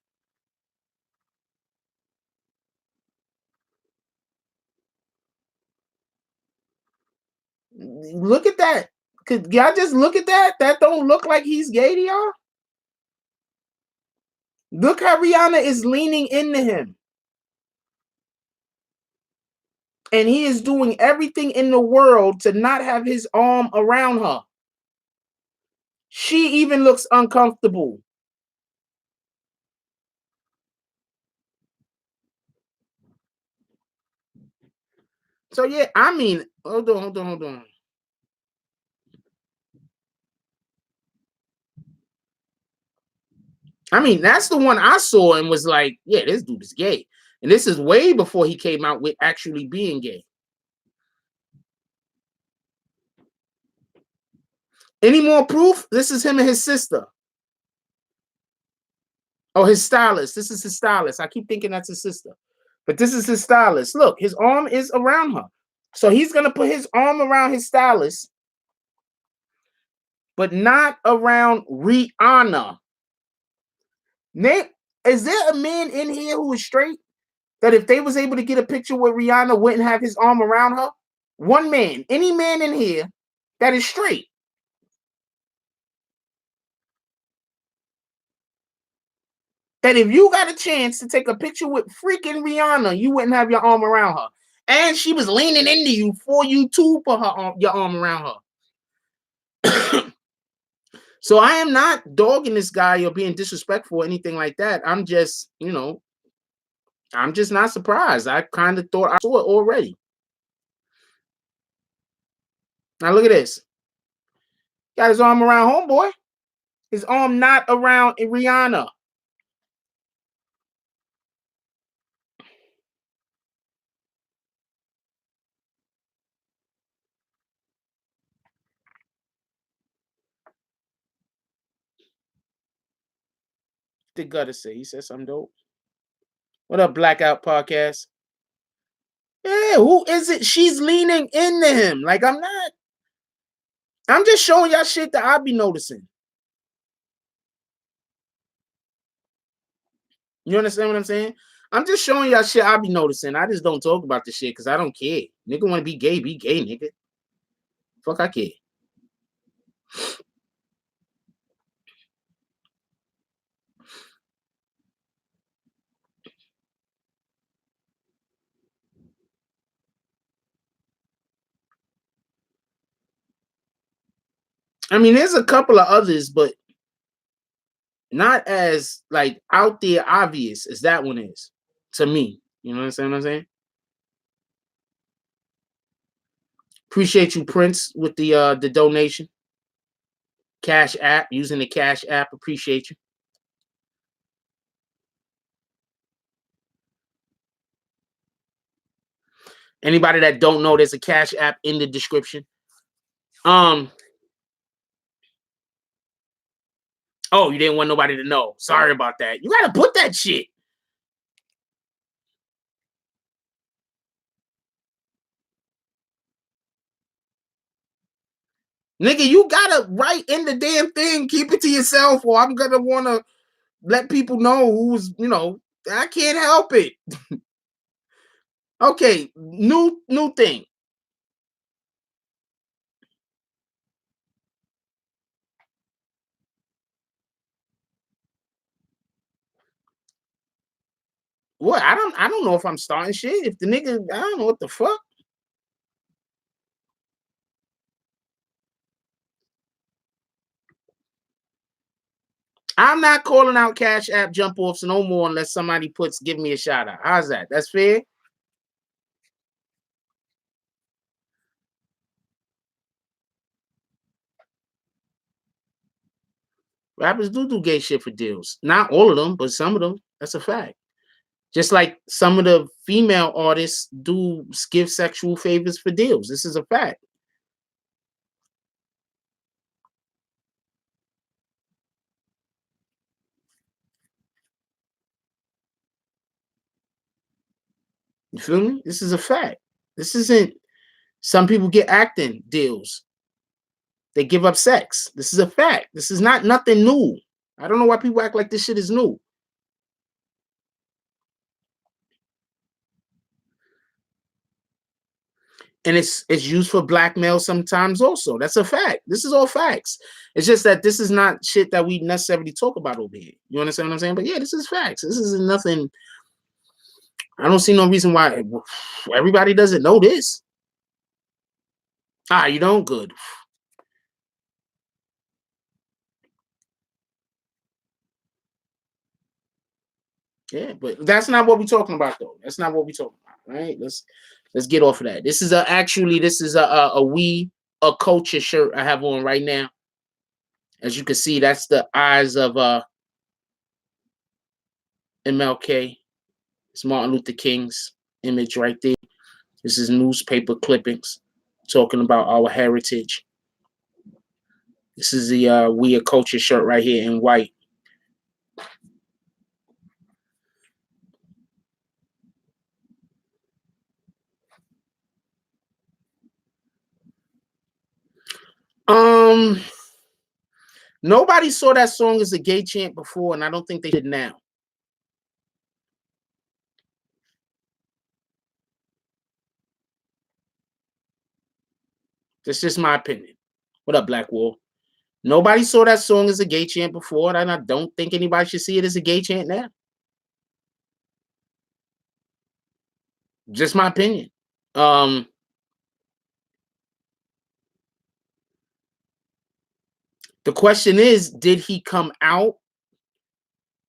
Look at that. Could y'all just look at that? That don't look like he's gay to y'all. Look how Rihanna is leaning into him. And he is doing everything in the world to not have his arm around her. She even looks uncomfortable. So yeah, I mean, hold on. I mean, that's the one I saw and was like, yeah, this dude is gay. And this is way before he came out with actually being gay. Any more proof? This is him and his sister. Oh, his stylist. This is his stylist. I keep thinking that's his sister. But this is his stylist. Look, his arm is around her. So he's going to put his arm around his stylist, but not around Rihanna. Nate, is there a man in here who is straight that if they was able to get a picture with Rihanna wouldn't have his arm around her? One man, any man in here that is straight. That if you got a chance to take a picture with freaking Rihanna, you wouldn't have your arm around her. And she was leaning into you for you to put your arm around her. So I am not dogging this guy or being disrespectful or anything like that. I'm just, I'm just not surprised. I kind of thought I saw it already. Now look at this. Got his arm around homeboy. His arm not around Rihanna. The gutter say he said something dope. What up, Blackout Podcast? Yeah, who is it? She's leaning into him. Like I'm not. I'm just showing y'all shit that I be noticing. You understand what I'm saying? I'm just showing y'all shit I be noticing. I just don't talk about the shit because I don't care. Nigga want to be gay, nigga. Fuck, I care. I mean, there's a couple of others, but not as like out there obvious as that one is to me. You know what I'm saying? Appreciate you, Prince, with the donation. Cash app, using the Cash app. Appreciate you. Anybody that don't know, there's a Cash app in the description. Oh, you didn't want nobody to know. Sorry about that. You gotta put that shit. Nigga, you gotta write in the damn thing. Keep it to yourself, or I'm gonna wanna let people know who's, I can't help it. Okay, new thing. What? I don't know if I'm starting shit. If the nigga, I don't know what the fuck. I'm not calling out Cash App jump offs no more unless somebody give me a shout out. How's that? That's fair. Rappers do gay shit for deals. Not all of them, but some of them. That's a fact. Just like some of the female artists do give sexual favors for deals. This is a fact. You feel me? This is a fact. This isn't. Some people get acting deals. They give up sex. This is a fact. This is not nothing new. I don't know why people act like this shit is new. And it's used for blackmail sometimes also. That's a fact. This is all facts. It's just that this is not shit that we necessarily talk about over here. You understand what I'm saying? But yeah, this is facts. This is nothing. I don't see no reason why everybody doesn't know this. You don't? Good. Yeah, but that's not what we're talking about, though. That's not what we're talking about, right? Let's get off of that. This is a we a culture shirt I have on right now. As you can see, that's the eyes of MLK. It's Martin Luther King's image right there. This is newspaper clippings talking about our heritage. This is the we a culture shirt right here in white. Nobody saw that song as a gay chant before, and I don't think they did now. That's just my opinion. What up, Black Wall? Nobody saw that song as a gay chant before, and I don't think anybody should see it as a gay chant now. Just my opinion. The question is, did he come out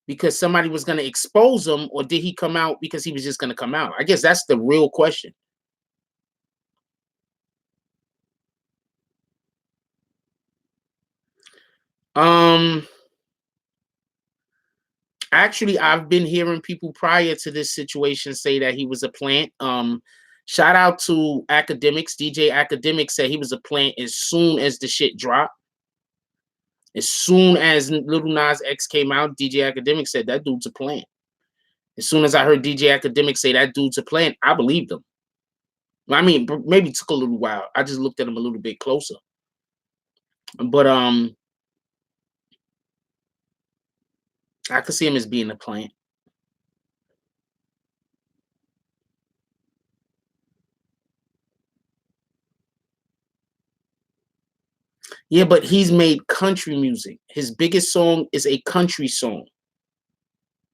because somebody was going to expose him, or did he come out because he was just going to come out? I guess that's the real question. Actually, I've been hearing people prior to this situation say that he was a plant. Shout out to Academics. DJ Academics said he was a plant as soon as the shit dropped. As soon as Lil Nas X came out, DJ Academics said that dude's a plant. As soon as I heard DJ Academics say that dude's a plant, I believed him. I mean, maybe it took a little while. I just looked at him a little bit closer. But I could see him as being a plant. Yeah, but he's made country music. His biggest song is a country song.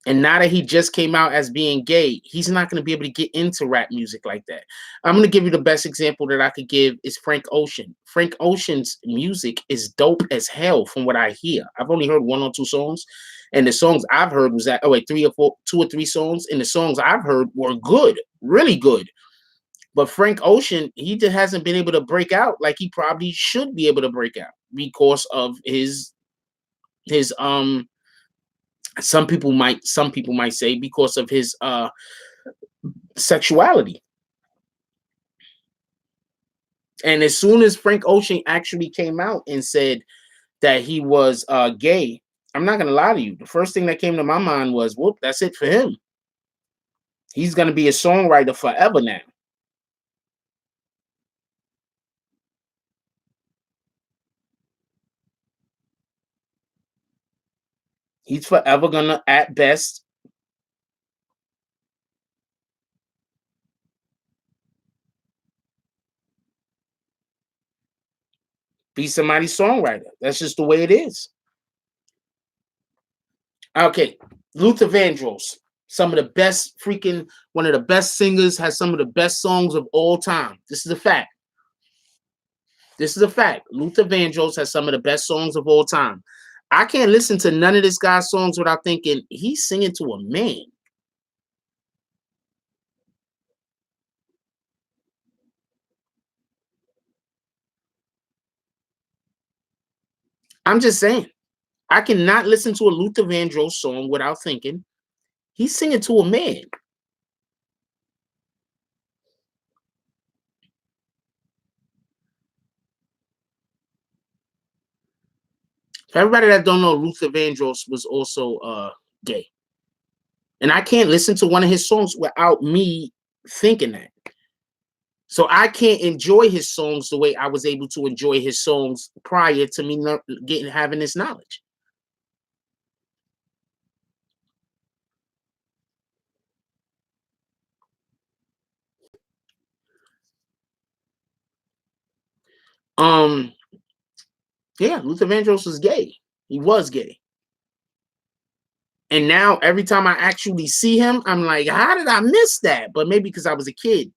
And now that he just came out as being gay, he's not going to be able to get into rap music like that. I'm going to give you the best example that I could give is Frank Ocean. Frank Ocean's music is dope as hell from what I hear. I've only heard 1 or 2 songs. And the songs I've heard was that, 2 or 3 songs. And the songs I've heard were good, really good. But Frank Ocean, he just hasn't been able to break out like he probably should be able to break out because of his some people might say because of his sexuality. And as soon as Frank Ocean actually came out and said that he was gay, I'm not gonna lie to you. The first thing that came to my mind was, whoop, that's it for him. He's gonna be a songwriter forever now. He's forever gonna, at best, be somebody's songwriter. That's just the way it is. Okay, Luther Vandross, some of the best one of the best singers, has some of the best songs of all time. This is a fact. This is a fact. Luther Vandross has some of the best songs of all time. I can't listen to none of this guy's songs without thinking he's singing to a man. I'm just saying. I cannot listen to a Luther Vandross song without thinking he's singing to a man. For everybody that don't know, Luther Vandross was also gay. And I can't listen to one of his songs without me thinking that. So I can't enjoy his songs the way I was able to enjoy his songs prior to me having this knowledge. Yeah, Luther Vandross was gay. He was gay. And now every time I actually see him, I'm like, how did I miss that? But maybe because I was a kid.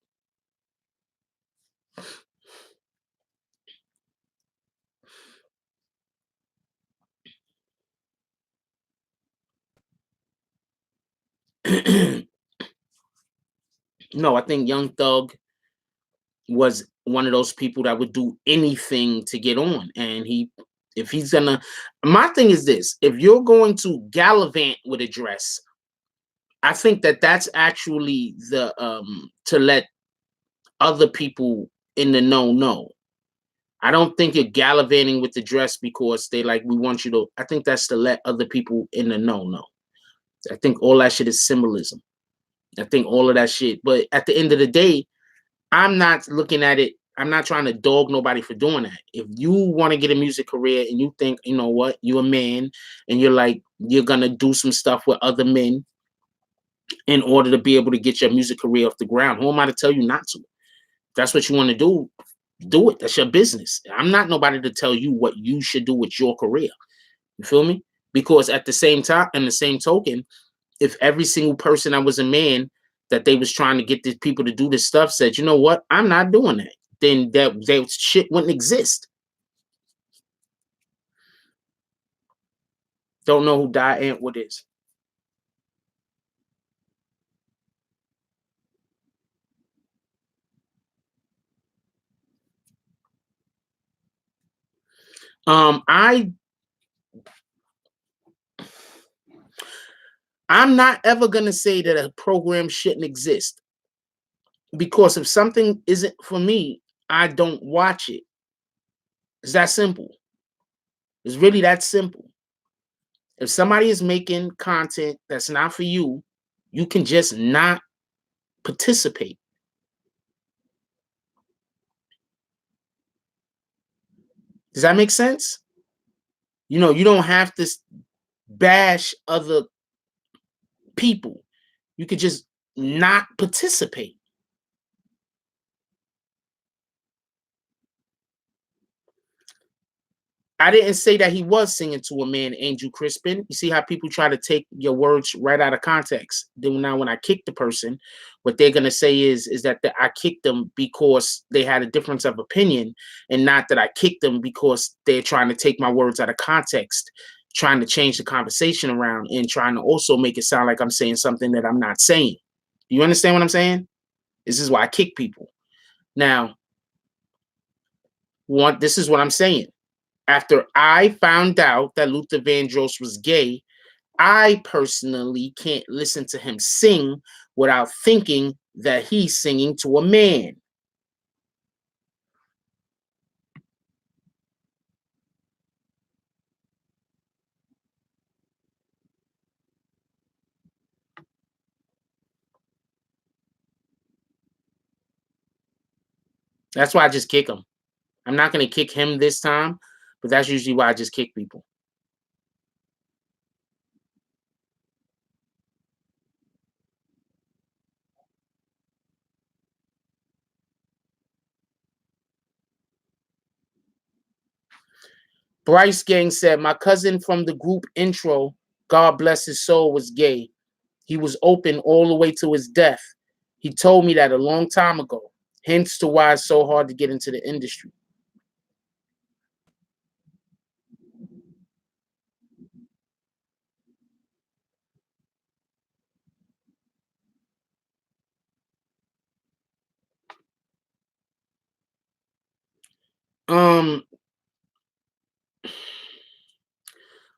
No, I think Young Thug was one of those people that would do anything to get on. And if he's gonna, my thing is this: if you're going to gallivant with a dress, I think that's actually the to let other people in the know. I don't think you're gallivanting with the dress because they like we want you to. I think that's to let other people in the know. I think all that shit is symbolism. I think all of that shit. But at the end of the day, I'm not looking at it. I'm not trying to dog nobody for doing that. If you want to get a music career and you think, you know what, you're a man and you're like, you're going to do some stuff with other men in order to be able to get your music career off the ground, who am I to tell you not to? If that's what you want to do it. That's your business. I'm not nobody to tell you what you should do with your career. You feel me? Because at the same time, in the same token, if every single person that was a man that they was trying to get these people to do this stuff said, you know what, I'm not doing that, then that shit wouldn't exist. Don't know who Die Antwoord is. I'm not ever gonna say that a program shouldn't exist, because if something isn't for me, I don't watch it. It's that simple. It's really that simple. If somebody is making content that's not for you, you can just not participate. Does that make sense? You know, you don't have to bash other people. You could just not participate. I didn't say that he was singing to a man, Angel Crispin. You see how people try to take your words right out of context. Then now when I kick the person, what they're gonna say is that I kicked them because they had a difference of opinion, and not that I kicked them because they're trying to take my words out of context, trying to change the conversation around, and trying to also make it sound like I'm saying something that I'm not saying. Do you understand what I'm saying? This is why I kick people. Now, this is what I'm saying. After I found out that Luther Vandross was gay, I personally can't listen to him sing without thinking that he's singing to a man. That's why I just kick him. I'm not going to kick him this time, but that's usually why I just kick people. Bryce Gang said, my cousin from the group intro, God bless his soul, was gay. He was open all the way to his death. He told me that a long time ago, hence to why it's so hard to get into the industry.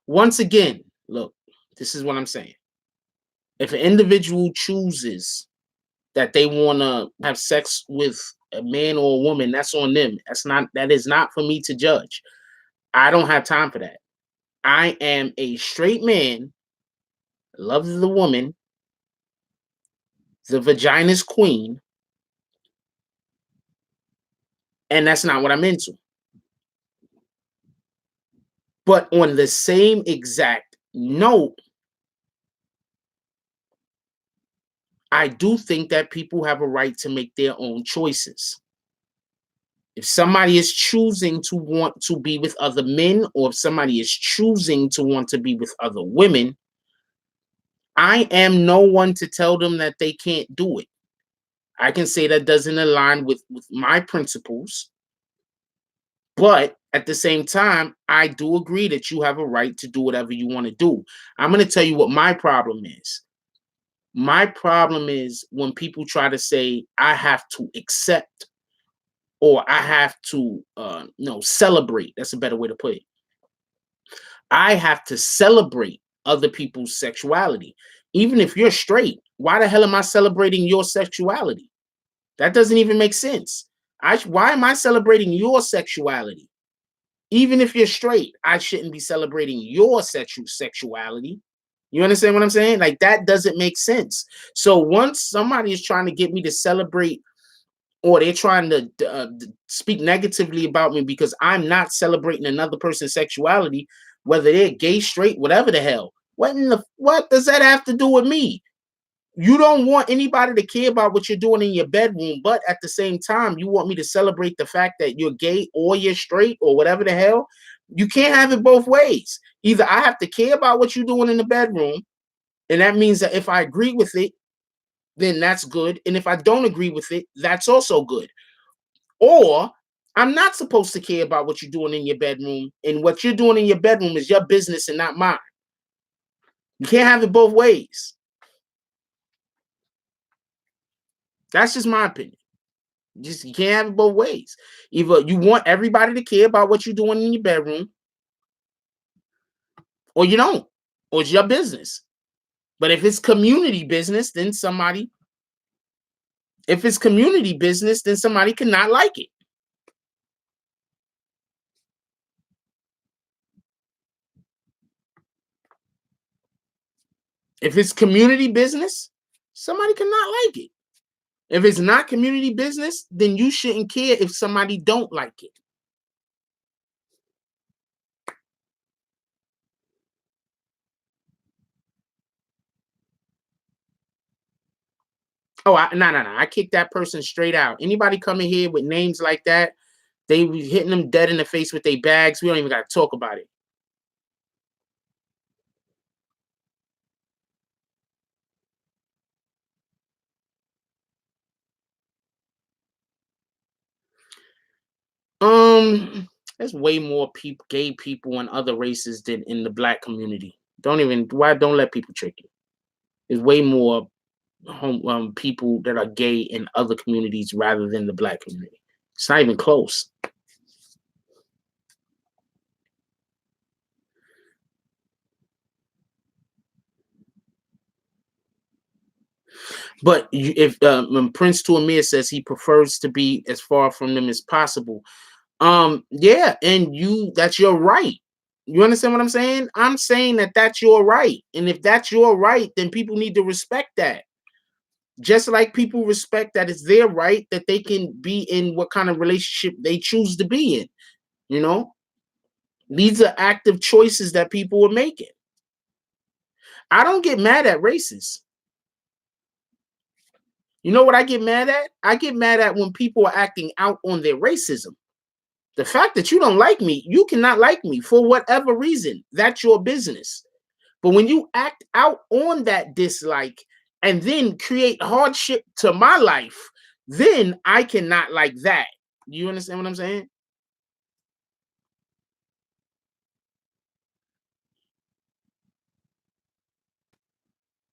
Once again, look, this is what I'm saying. If an individual chooses that they want to have sex with a man or a woman, that's on them. That is not for me to judge. I don't have time for that. I am a straight man, loves the woman, the vagina's queen, and that's not what I'm into. But on the same exact note, I do think that people have a right to make their own choices. If somebody is choosing to want to be with other men, or if somebody is choosing to want to be with other women, I am no one to tell them that they can't do it. I can say that doesn't align with my principles, but at the same time, I do agree that you have a right to do whatever you want to do. I'm going to tell you what my problem is. My problem is when people try to say I have to accept or I have to celebrate. That's a better way to put it. I have to celebrate other people's sexuality. Even if you're straight, why the hell am I celebrating your sexuality? That doesn't even make sense. Why am I celebrating your sexuality? Even if you're straight, I shouldn't be celebrating your sexuality. You understand what I'm saying? Like, that doesn't make sense. So once somebody is trying to get me to celebrate, or they're trying to speak negatively about me because I'm not celebrating another person's sexuality, whether they're gay, straight, whatever the hell, what does that have to do with me? You don't want anybody to care about what you're doing in your bedroom, but at the same time, you want me to celebrate the fact that you're gay or you're straight or whatever the hell. You can't have it both ways. Either I have to care about what you're doing in the bedroom, and that means that if I agree with it, then that's good. And if I don't agree with it, that's also good. Or I'm not supposed to care about what you're doing in your bedroom, and what you're doing in your bedroom is your business and not mine. You can't have it both ways. That's just my opinion. You can't have it both ways. Either you want everybody to care about what you're doing in your bedroom, or you don't, or it's your business. But if it's community business, then somebody cannot like it. If it's community business, somebody cannot like it. If it's not community business, then you shouldn't care if somebody don't like it. Oh, no. I kick that person straight out. Anybody coming here with names like that, they be hitting them dead in the face with their bags. We don't even got to talk about it. There's way more gay people in other races than in the black community. Don't let people trick you. There's way more people that are gay in other communities rather than the black community. It's not even close. But if when Prince to Amir says he prefers to be as far from them as possible, yeah, and that's your right. You understand what I'm saying? I'm saying that that's your right, and if that's your right, then people need to respect that. Just like people respect that it's their right that they can be in what kind of relationship they choose to be in. You know, these are active choices that people are making. I don't get mad at racists. You know what I get mad at? I get mad at when people are acting out on their racism. The fact that you don't like me, you cannot like me for whatever reason. That's your business. But when you act out on that dislike and then create hardship to my life, then I cannot like that. You understand what I'm saying?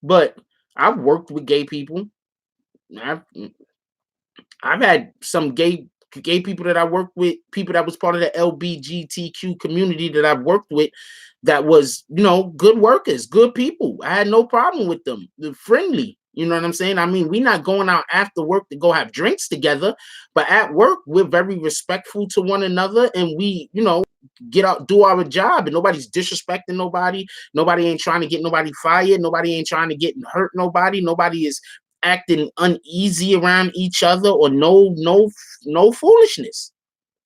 But I've worked with gay people. I've had some gay people that I worked with, people that was part of the LGBTQ community that I've worked with, that was, good workers, good people. I had no problem with them. They're friendly. You know what I'm saying? I mean, we're not going out after work to go have drinks together, but at work, we're very respectful to one another, and we, get out, do our job, and nobody's disrespecting nobody. Nobody ain't trying to get nobody fired. Nobody ain't trying to get hurt nobody. Nobody is acting uneasy around each other, or no foolishness.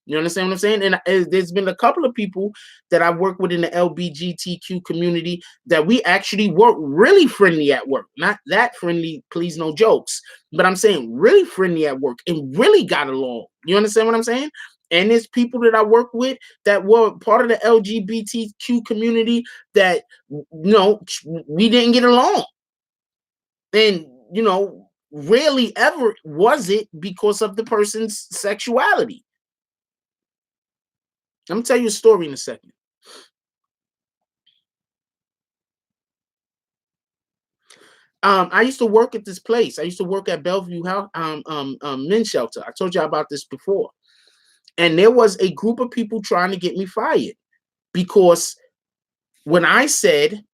You understand what I'm saying? And there's been a couple of people that I work with in the LGBTQ community that we actually work really friendly at work. Not that friendly, please, no jokes. But I'm saying really friendly at work and really got along. You understand what I'm saying? And there's people that I work with that were part of the LGBTQ community that, we didn't get along. And, rarely ever was it because of the person's sexuality. I'm gonna tell you a story in a second. I used to work at this place. I used to work at Bellevue House, men's shelter. I told you about this before. And there was a group of people trying to get me fired because when I said,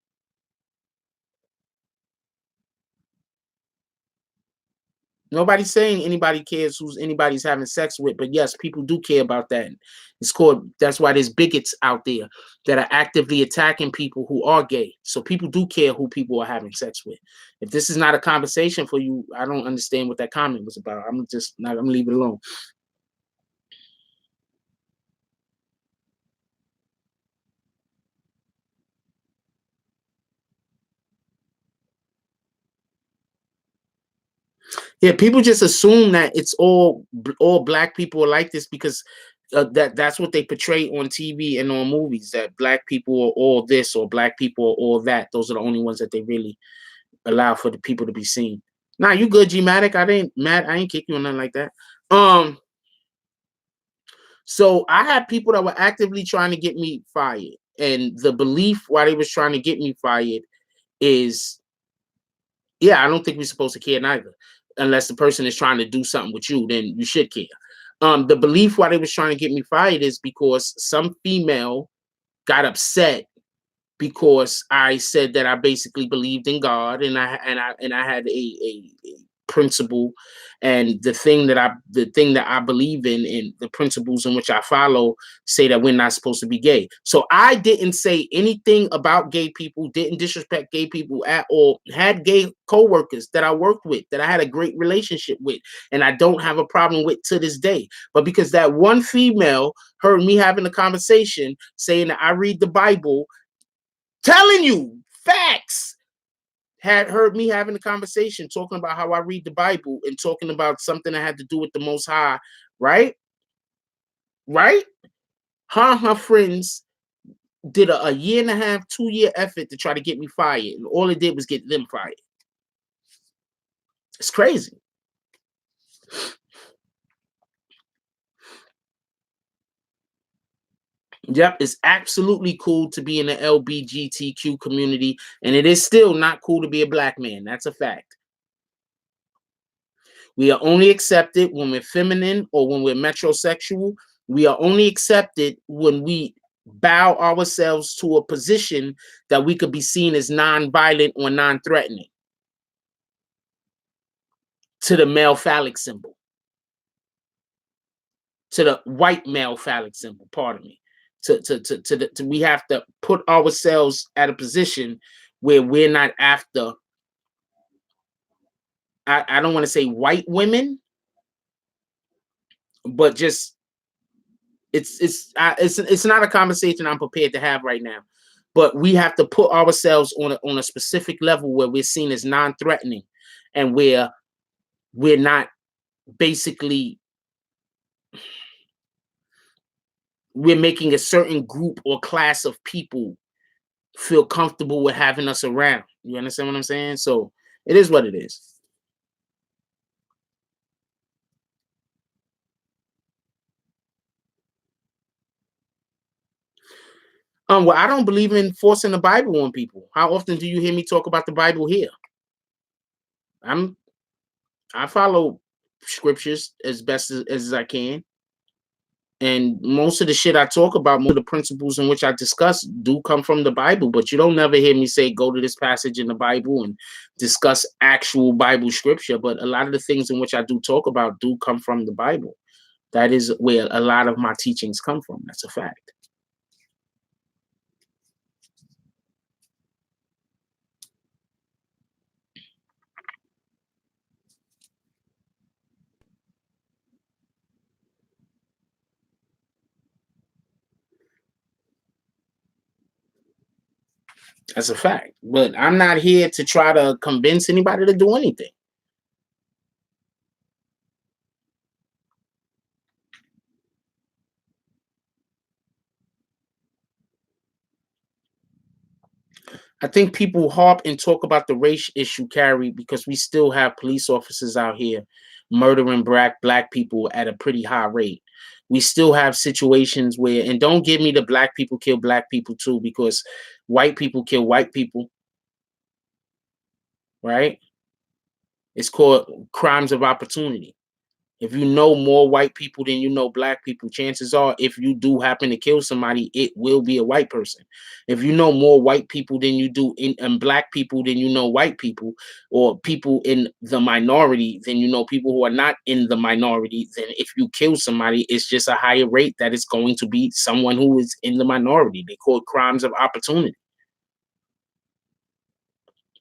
nobody's saying anybody cares who's anybody's having sex with, but yes, people do care about that. That's why there's bigots out there that are actively attacking people who are gay. So people do care who people are having sex with. If this is not a conversation for you, I don't understand what that comment was about. I'm gonna leave it alone. Yeah, people just assume that it's all black people are like this because that's what they portray on TV and on movies, that black people are all this or black people are all that. Those are the only ones that they really allow for the people to be seen. Nah, you good, G-Matic. I ain't kick you or nothing like that. So I had people that were actively trying to get me fired. And the belief why they was trying to get me fired is, yeah, I don't think we're supposed to care neither. Unless the person is trying to do something with you, then you should care. The belief why they was trying to get me fired is because some female got upset because I said that I basically believed in God, and I had a principle, and the thing that I believe in and the principles in which I follow say that we're not supposed to be gay. So I didn't say anything about gay people, didn't disrespect gay people at all. Had gay co-workers that I worked with, that I had a great relationship with, and I don't have a problem with to this day. But because that one female heard me having a conversation saying that I read the Bible, telling you facts, had heard me having a conversation talking about how I read the Bible and talking about something that had to do with the Most High, right? Right? Her and her friends did a year and a half, 2-year effort to try to get me fired, and all it did was get them fired. It's crazy. Yep, it's absolutely cool to be in the LGBTQ community, and it is still not cool to be a black man. That's a fact. We are only accepted when we're feminine or when we're metrosexual. We are only accepted when we bow ourselves to a position that we could be seen as non-violent or non-threatening to the male phallic symbol, to the white male phallic symbol, pardon me. We have to put ourselves at a position where we're not after, I don't want to say white women, but just it's not a conversation I'm prepared to have right now. But we have to put ourselves on a specific level where we're seen as non-threatening, and where we're not basically, we're making a certain group or class of people feel comfortable with having us around. You understand what I'm saying? So it is what it is. Well, I don't believe in forcing the Bible on people. How often do you hear me talk about the Bible here? I follow scriptures as best as I can. And most of the shit I talk about, most of the principles in which I discuss do come from the Bible, but you don't never hear me say, go to this passage in the Bible and discuss actual Bible scripture. But a lot of the things in which I do talk about do come from the Bible. That is where a lot of my teachings come from. That's a fact. That's a fact. But I'm not here to try to convince anybody to do anything. I think people harp and talk about the race issue, Carrie, because we still have police officers out here murdering black people at a pretty high rate. We still have situations where, and don't give me the black people kill black people too, because white people kill white people, right? It's called crimes of opportunity. If you know more white people than you know black people, chances are, if you do happen to kill somebody, it will be a white person. If you know more white people than you do and black people than you know white people, or people in the minority than you know people who are not in the minority, then if you kill somebody, it's just a higher rate that it's going to be someone who is in the minority. They call it crimes of opportunity.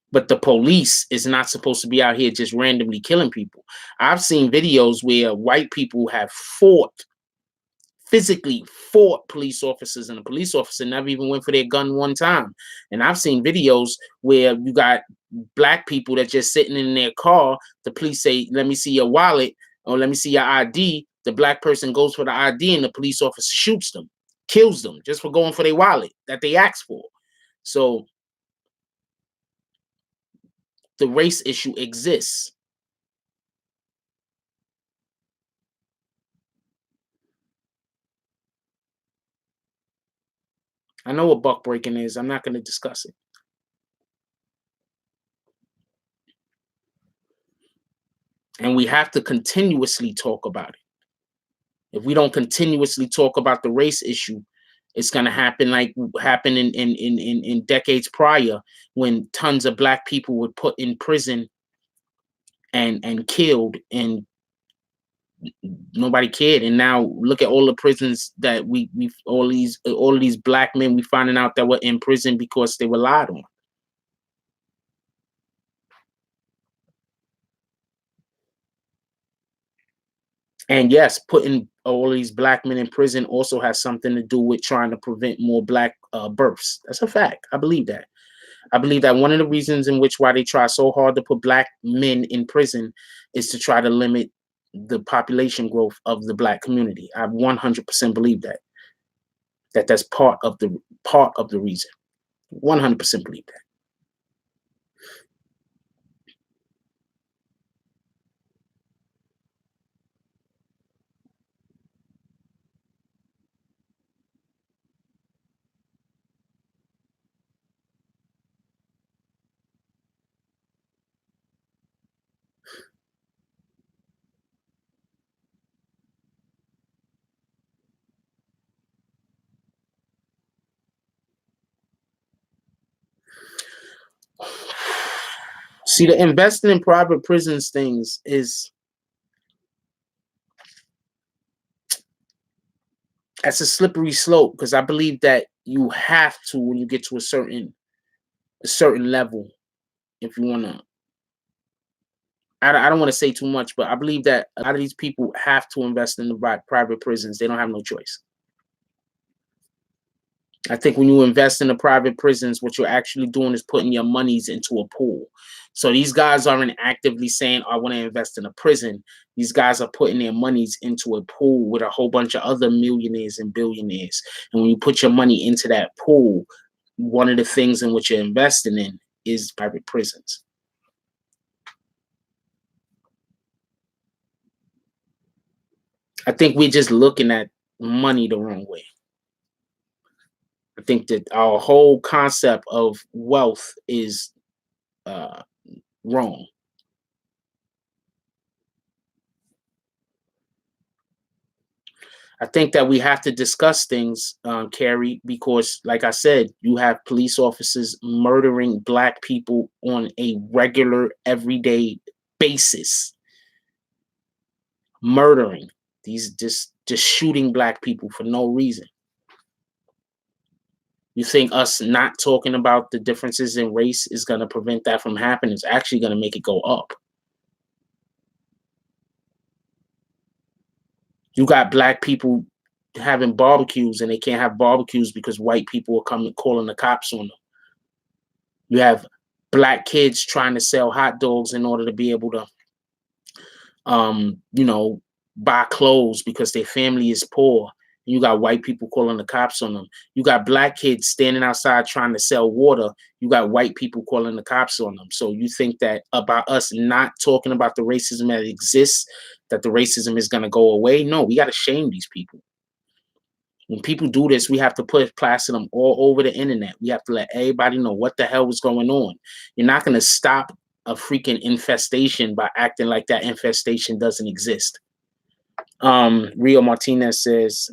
But the police is not supposed to be out here just randomly killing people. I've seen videos where white people have physically fought police officers, and the police officer never even went for their gun one time. And I've seen videos where you got black people that just sitting in their car. The police say, "Let me see your wallet," or "Let me see your ID." The black person goes for the ID, and the police officer shoots them, kills them just for going for their wallet that they asked for. So the race issue exists. I know what buck breaking is. I'm not going to discuss it. And we have to continuously talk about it. If we don't continuously talk about the race issue, it's going to happen like happened in decades prior, when tons of black people were put in prison and killed, and nobody cared. And now look at all the prisons that we all of these black men we finding out that were in prison because they were lied on. And yes, putting all these black men in prison also has something to do with trying to prevent more black births. That's a fact. I believe that. I believe that one of the reasons in which why they try so hard to put black men in prison is to try to limit the population growth of the black community. I 100% believe that. That's part of the reason. 100% believe that. See, the investing in private prisons things is, that's a slippery slope, because I believe that you have to, when you get to a certain level, if you want to, I don't want to say too much, but I believe that a lot of these people have to invest in the private prisons. They don't have no choice. I think when you invest in the private prisons, what you're actually doing is putting your monies into a pool. So these guys aren't actively saying, I want to invest in a prison. These guys are putting their monies into a pool with a whole bunch of other millionaires and billionaires. And when you put your money into that pool, one of the things in which you're investing in is private prisons. I think we're just looking at money the wrong way. I think that our whole concept of wealth is wrong. I think that we have to discuss things, Carrie, because, like I said, you have police officers murdering black people on a regular, everyday basis. Murdering these, just shooting black people for no reason. You think us not talking about the differences in race is going to prevent that from happening? It's actually going to make it go up. You got black people having barbecues, and they can't have barbecues because white people are coming calling the cops on them. You have black kids trying to sell hot dogs in order to be able to, you know, buy clothes because their family is poor. You got white people calling the cops on them. You got black kids standing outside trying to sell water. You got white people calling the cops on them. So you think that about us not talking about the racism that exists, that the racism is going to go away? No, we got to shame these people. When people do this, we have to plaster them all over the internet. We have to let everybody know what the hell was going on. You're not going to stop a freaking infestation by acting like that infestation doesn't exist. Rio Martinez says,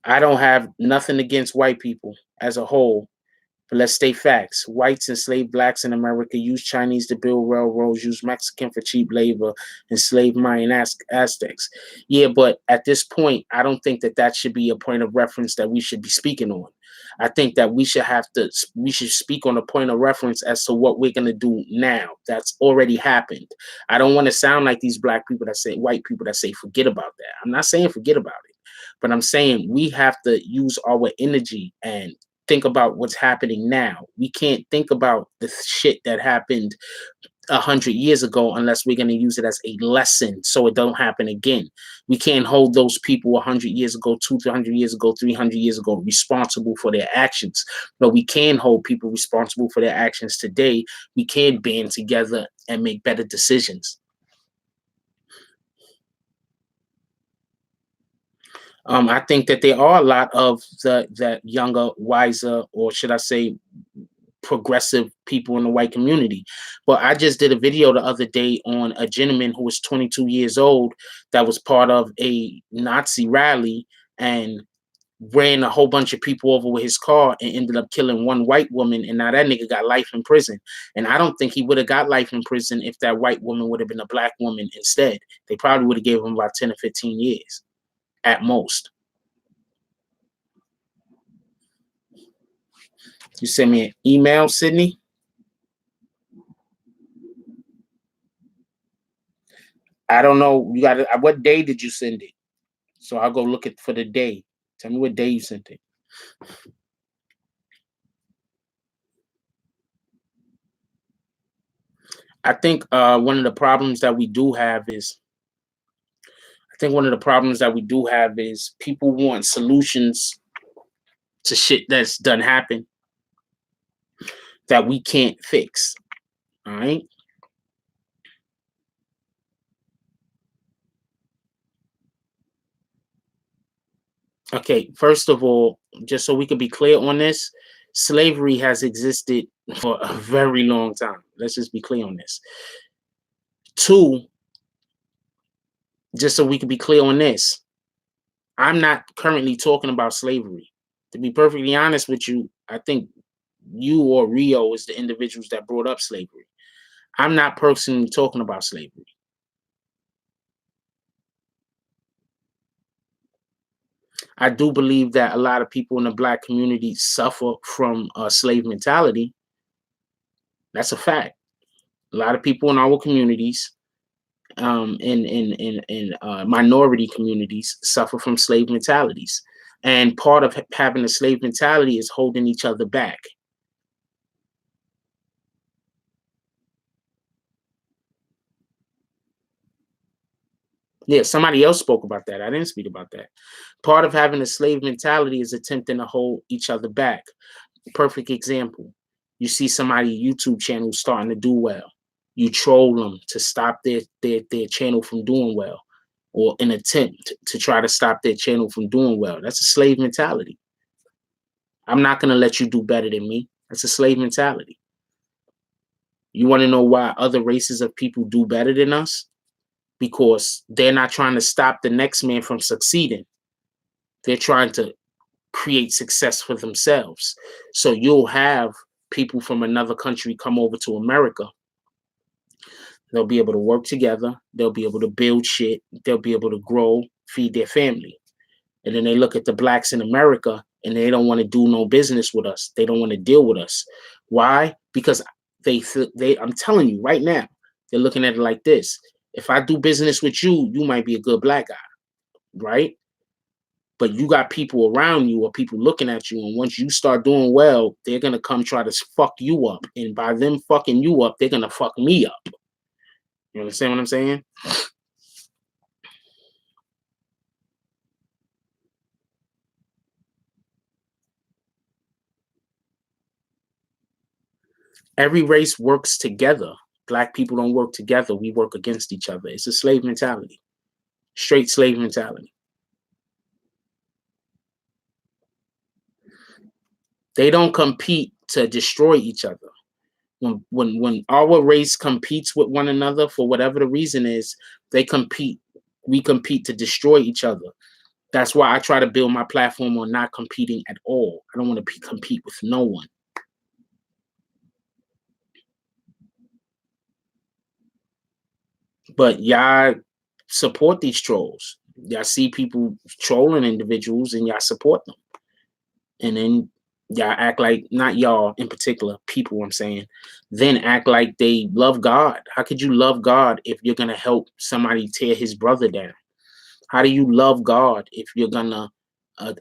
I don't have nothing against white people as a whole, but let's state facts. Whites enslaved blacks in America, used Chinese to build railroads, used Mexican for cheap labor, enslaved Mayan Aztecs. Yeah, but at this point, I don't think that that should be a point of reference that we should be speaking on. I think that we should speak on a point of reference as to what we're going to do now. That's already happened. I don't want to sound like these black people that say, white people that say, forget about that. I'm not saying forget about it, but I'm saying we have to use our energy and think about what's happening now. We can't think about the shit that happened 100 years ago unless we're going to use it as a lesson so it don't happen again. We can't hold those people 100 years ago, 200 years ago, 300 years ago responsible for their actions. But we can hold people responsible for their actions today. We can band together and make better decisions. I think that there are a lot of the younger, wiser, or should I say, progressive people in the white community. But I just did a video the other day on a gentleman who was 22 years old that was part of a Nazi rally and ran a whole bunch of people over with his car and ended up killing one white woman. And now that nigga got life in prison. And I don't think he would have got life in prison if that white woman would have been a black woman instead. They probably would have gave him about 10 or 15 years at most. You send me an email, Sydney? I don't know. You got what day did you send it? So I'll go look for the day. Tell me what day you sent it. I think one of the problems that we do have is people want solutions to shit that's done happen that we can't fix. All right. Okay, first of all, just so we could be clear on this, slavery has existed for a very long time. Let's just be clear on this. Two, just so we can be clear on this, I'm not currently talking about slavery. To be perfectly honest with you, I think you or Rio is the individuals that brought up slavery. I'm not personally talking about slavery. I do believe that a lot of people in the black community suffer from slave mentality. That's a fact. A lot of people in our communities, in minority communities, suffer from slave mentalities. And part of having a slave mentality is holding each other back. Yeah, somebody else spoke about that. I didn't speak about that. Part of having a slave mentality is attempting to hold each other back. Perfect example. You see somebody YouTube channel starting to do well. You troll them to stop their channel from doing well, or an attempt to try to stop their channel from doing well. That's a slave mentality. I'm not going to let you do better than me. That's a slave mentality. You want to know why other races of people do better than us? Because they're not trying to stop the next man from succeeding. They're trying to create success for themselves. So you'll have people from another country come over to America. They'll be able to work together. They'll be able to build shit. They'll be able to grow, feed their family. And then they look at the blacks in America and they don't want to do no business with us. They don't want to deal with us. Why? Because I'm telling you right now, they're looking at it like this. If I do business with you, you might be a good black guy, right? But you got people around you or people looking at you, and once you start doing well, they're gonna come try to fuck you up. And by them fucking you up, they're gonna fuck me up. You understand what I'm saying? Every race works together. Black people don't work together. We work against each other. It's a slave mentality. Straight slave mentality. They don't compete to destroy each other. When our race competes with one another for whatever the reason is, they compete. We compete to destroy each other. That's why I try to build my platform on not competing at all. I don't want to compete with no one. But y'all support these trolls. Y'all see people trolling individuals and y'all support them. And then y'all act like, not y'all in particular, people I'm saying, then act like they love God. How could you love God if you're going to help somebody tear his brother down? How do you love God if you're going to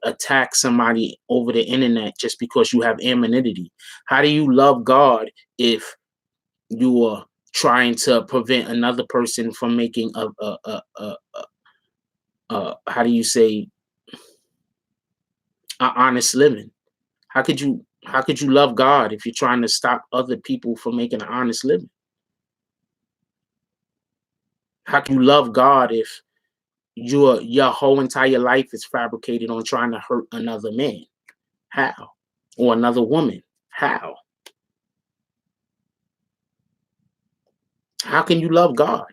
attack somebody over the internet just because you have anonymity? How do you love God if you are trying to prevent another person from making how do you say, an honest living? How could you love God if you're trying to stop other people from making an honest living? How can you love God if your whole entire life is fabricated on trying to hurt another man? How? Or another woman? How? How can you love God?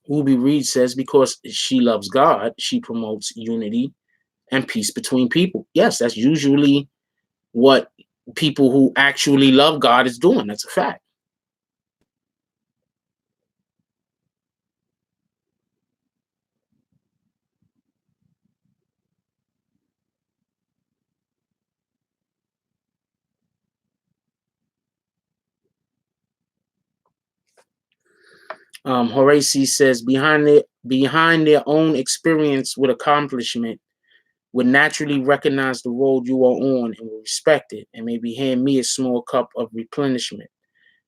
Ruby Reed says because she loves God, she promotes unity and peace between people. Yes, that's usually what people who actually love God is doing. That's a fact. Horace says behind their own experience with accomplishment would naturally recognize the road you are on and will respect it, and maybe hand me a small cup of replenishment,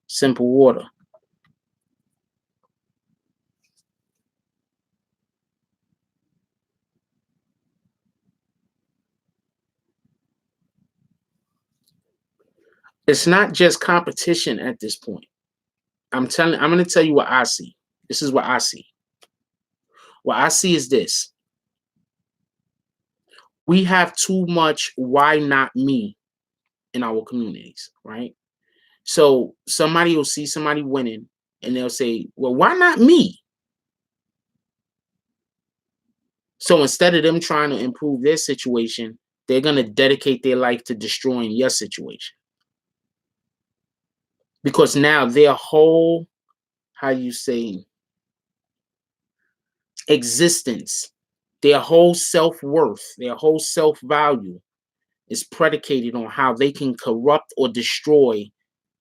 simple water. It's not just competition at this point. I'm going to tell you what I see. This is what I see. What I see is this. We have too much why not me in our communities, right? So somebody will see somebody winning and they'll say, well, why not me? So instead of them trying to improve their situation, they're going to dedicate their life to destroying your situation. Because now their whole, how you say, existence, their whole self-worth, their whole self-value is predicated on how they can corrupt or destroy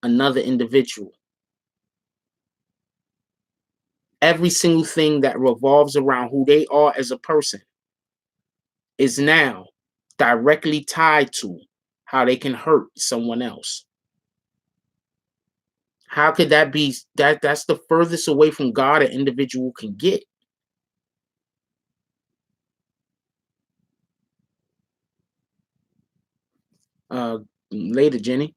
another individual. Every single thing that revolves around who they are as a person is now directly tied to how they can hurt someone else. How could that be? That's the furthest away from God an individual can get. Later, Jenny.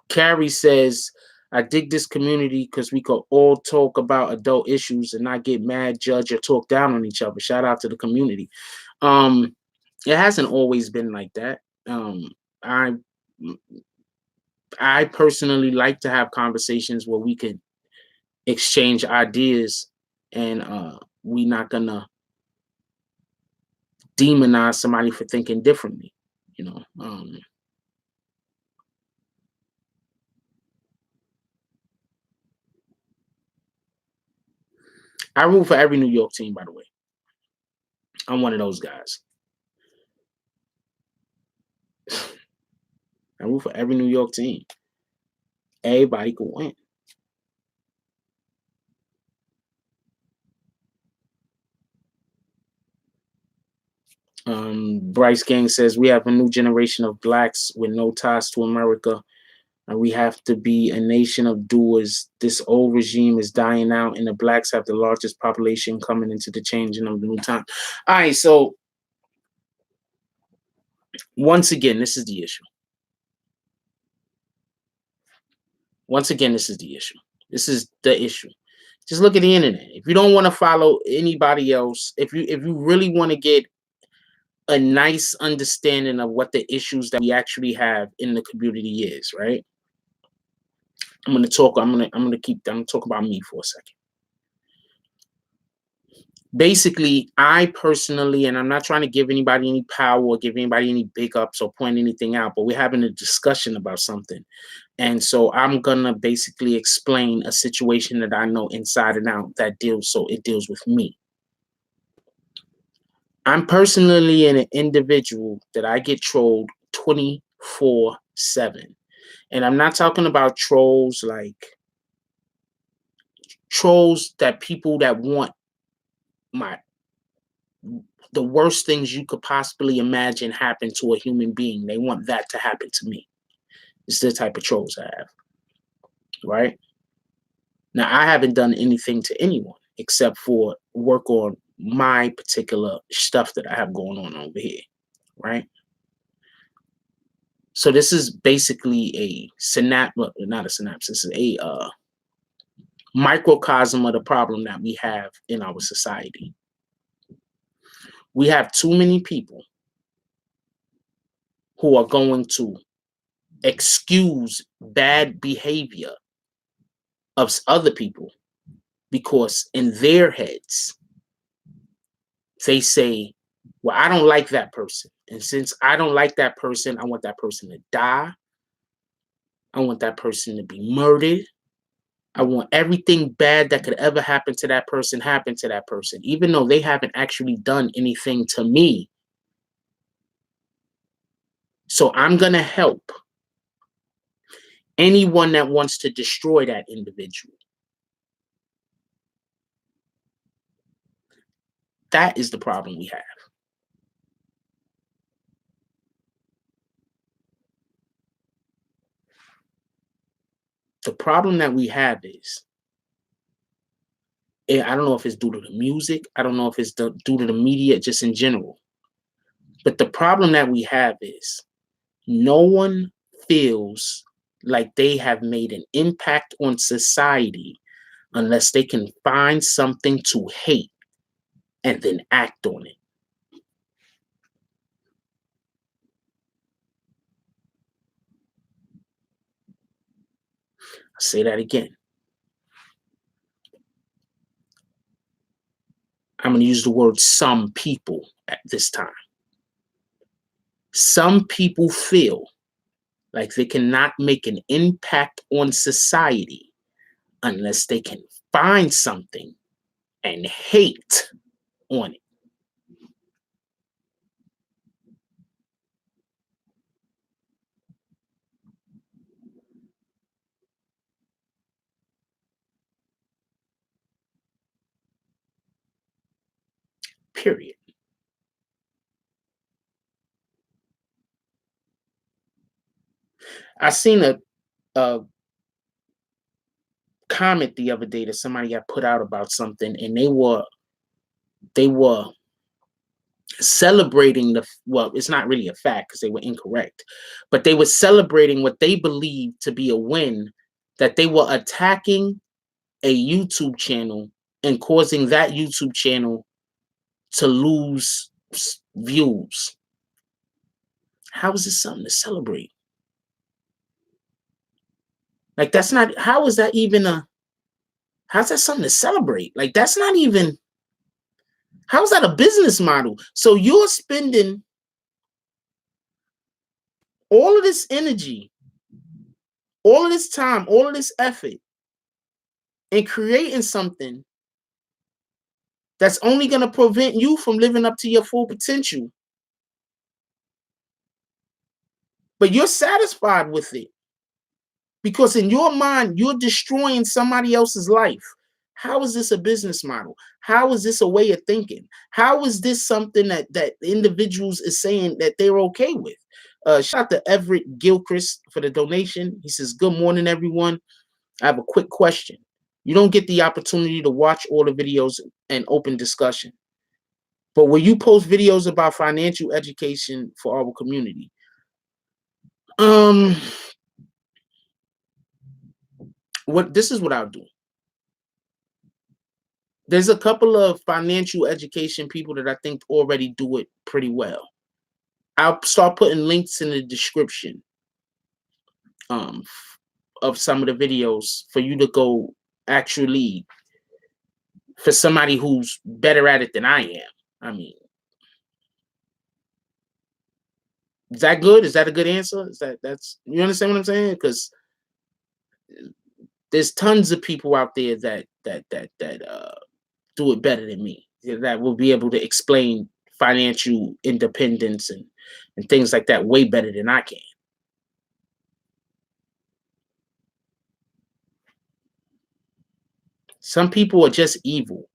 Carrie says, I dig this community because we could all talk about adult issues and not get mad, judge, or talk down on each other. Shout out to the community. It hasn't always been like that. I personally like to have conversations where we can exchange ideas and we're not gonna demonize somebody for thinking differently, you know. I root for every New York team, by the way. I'm one of those guys. I root for every New York team. Everybody can win. Bryce Gang says we have a new generation of blacks with no ties to America, and we have to be a nation of doers. This old regime is dying out, and the blacks have the largest population coming into the changing of the new time. All right, so once again, this is the issue. Once again, this is the issue. This is the issue. Just look at the internet. If you don't want to follow anybody else, if you really want to get a nice understanding of what the issues that we actually have in the community is, right? I'm gonna talk about me for a second. Basically, I personally, and I'm not trying to give anybody any power or give anybody any big ups or point anything out, but we're having a discussion about something. And so I'm gonna basically explain a situation that I know inside and out that deals with me. I'm personally an individual that I get trolled 24/7. And I'm not talking about trolls like trolls that people that want the worst things you could possibly imagine happen to a human being. They want that to happen to me. It's the type of trolls I have, right? Now, I haven't done anything to anyone except for work on my particular stuff that I have going on over here, right? So this is basically a not a synopsis, a microcosm of the problem that we have in our society. We have too many people who are going to excuse bad behavior of other people because in their heads, they say, well, I don't like that person. And since I don't like that person, I want that person to die. I want that person to be murdered. I want everything bad that could ever happen to that person, even though they haven't actually done anything to me. So I'm going to help anyone that wants to destroy that individual. That is the problem we have. The problem that we have is, I don't know if it's due to the music. I don't know if it's due to the media, just in general. But the problem that we have is no one feels like they have made an impact on society unless they can find something to hate and then act on it. I'll say that again. I'm going to use the word some people at this time. Some people feel like they cannot make an impact on society unless they can find something and hate on it. Period. I seen a comment the other day that somebody had put out about something, and they were celebrating it's not really a fact because they were incorrect, but they were celebrating what they believed to be a win, that they were attacking a YouTube channel and causing that YouTube channel to lose views. How is this something to celebrate? Like, that's not, how's that something to celebrate? Like, that's not even, How's that a business model? So you're spending all of this energy, all of this time, all of this effort in creating something that's only going to prevent you from living up to your full potential. But you're satisfied with it because in your mind, you're destroying somebody else's life. How is this a business model? How is this a way of thinking? How is this something that individuals is saying that they're okay with? Shout out to Everett Gilchrist for the donation. He says, good morning, everyone. I have a quick question. You don't get the opportunity to watch all the videos and open discussion. But will you post videos about financial education for our community? This is what I'll do. There's a couple of financial education people that I think already do it pretty well. I'll start putting links in the description of some of the videos for you to go actually, for somebody who's better at it than I am. I mean, is that good? Is that a good answer? That's you understand what I'm saying? Because there's tons of people out there that do it better than me, that will be able to explain financial independence and things like that way better than I can. Some people are just evil.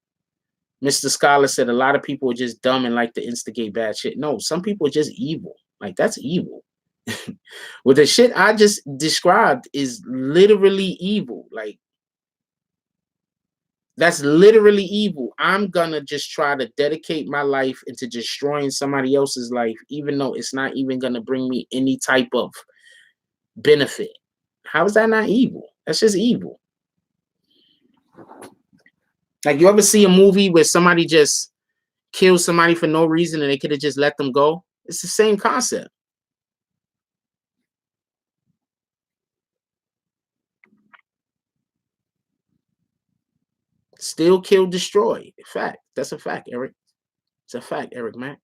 Mr. Scholar said a lot of people are just dumb and like to instigate bad shit. No, some people are just evil. Like, that's evil. Well, the shit I just described is literally evil. Like, that's literally evil. I'm gonna just try to dedicate my life into destroying somebody else's life, even though it's not even gonna bring me any type of benefit. How is that not evil? That's just evil. Like, you ever see a movie where somebody just kills somebody for no reason and they could have just let them go? It's the same concept. Still, kill, destroy. Fact. That's a fact, Eric. It's a fact, Eric Mack.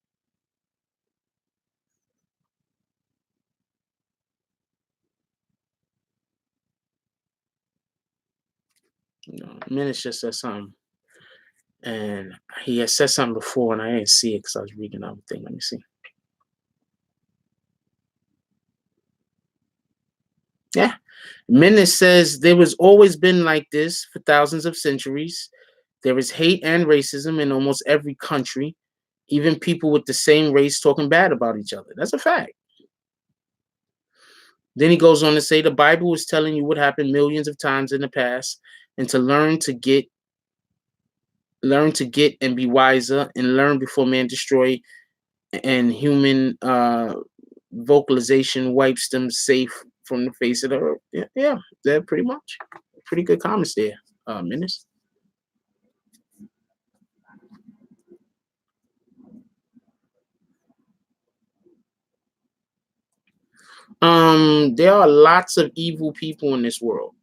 You know, Menace just said something. And he had said something before, and I didn't see it because I was reading another thing. Let me see. Yeah. Menace says there was always been like this for thousands of centuries. There is hate and racism in almost every country, even people with the same race talking bad about each other. That's a fact. Then he goes on to say the Bible is telling you what happened millions of times in the past, and to learn to get and be wiser, and learn before man destroy, and human vocalization wipes them safe from the face of the earth. Yeah, they're pretty much pretty good comments there, Menace. There are lots of evil people in this world.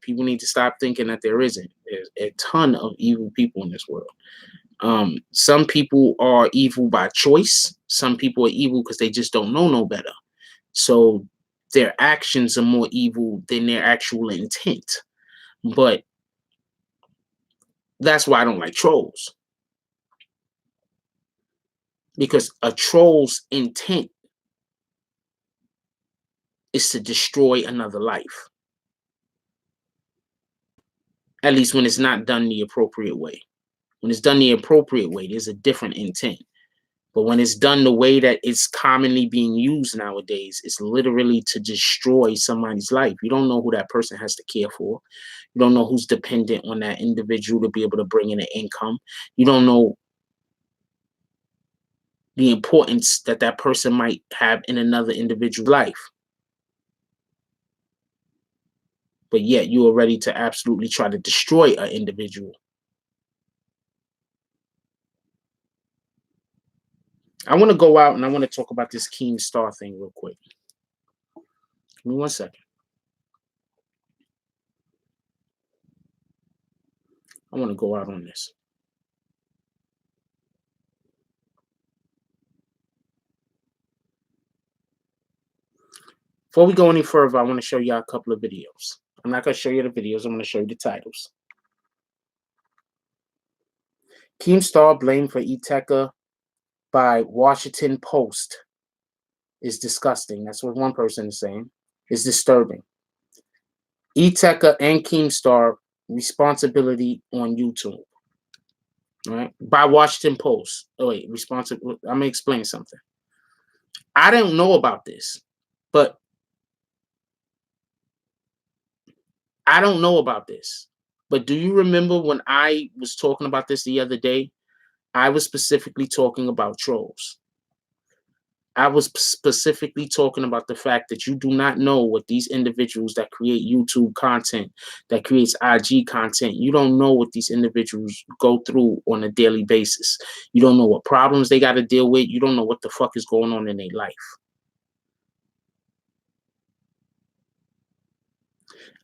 People need to stop thinking that there isn't. There's a ton of evil people in this world. Some people are evil by choice. Some people are evil because they just don't know no better. So their actions are more evil than their actual intent. But that's why I don't like trolls. Because a troll's intent is to destroy another life. At least when it's not done the appropriate way. When it's done the appropriate way, there's a different intent. But when it's done the way that it's commonly being used nowadays, it's literally to destroy somebody's life. You don't know who that person has to care for. You don't know who's dependent on that individual to be able to bring in an income. You don't know the importance that that person might have in another individual's life. But yet you are ready to absolutely try to destroy an individual. I want to go out and I want to talk about this Keemstar thing real quick. Give me 1 second. I want to go out on this. Before we go any further, I want to show y'all a couple of videos. I'm not going to show you the videos. I'm going to show you the titles. Keemstar blamed for Iteka by Washington Post is disgusting. That's what one person is saying. It's disturbing. Iteka and Keemstar responsibility on YouTube. All right, by Washington Post. Oh wait, responsible. I'm gonna explain something. I don't know about this, but do you remember when I was talking about this the other day? I was specifically talking about trolls. I was specifically talking about the fact that you do not know what these individuals that create YouTube content, that creates IG content, you don't know what these individuals go through on a daily basis. You don't know what problems they got to deal with. You don't know what the fuck is going on in their life.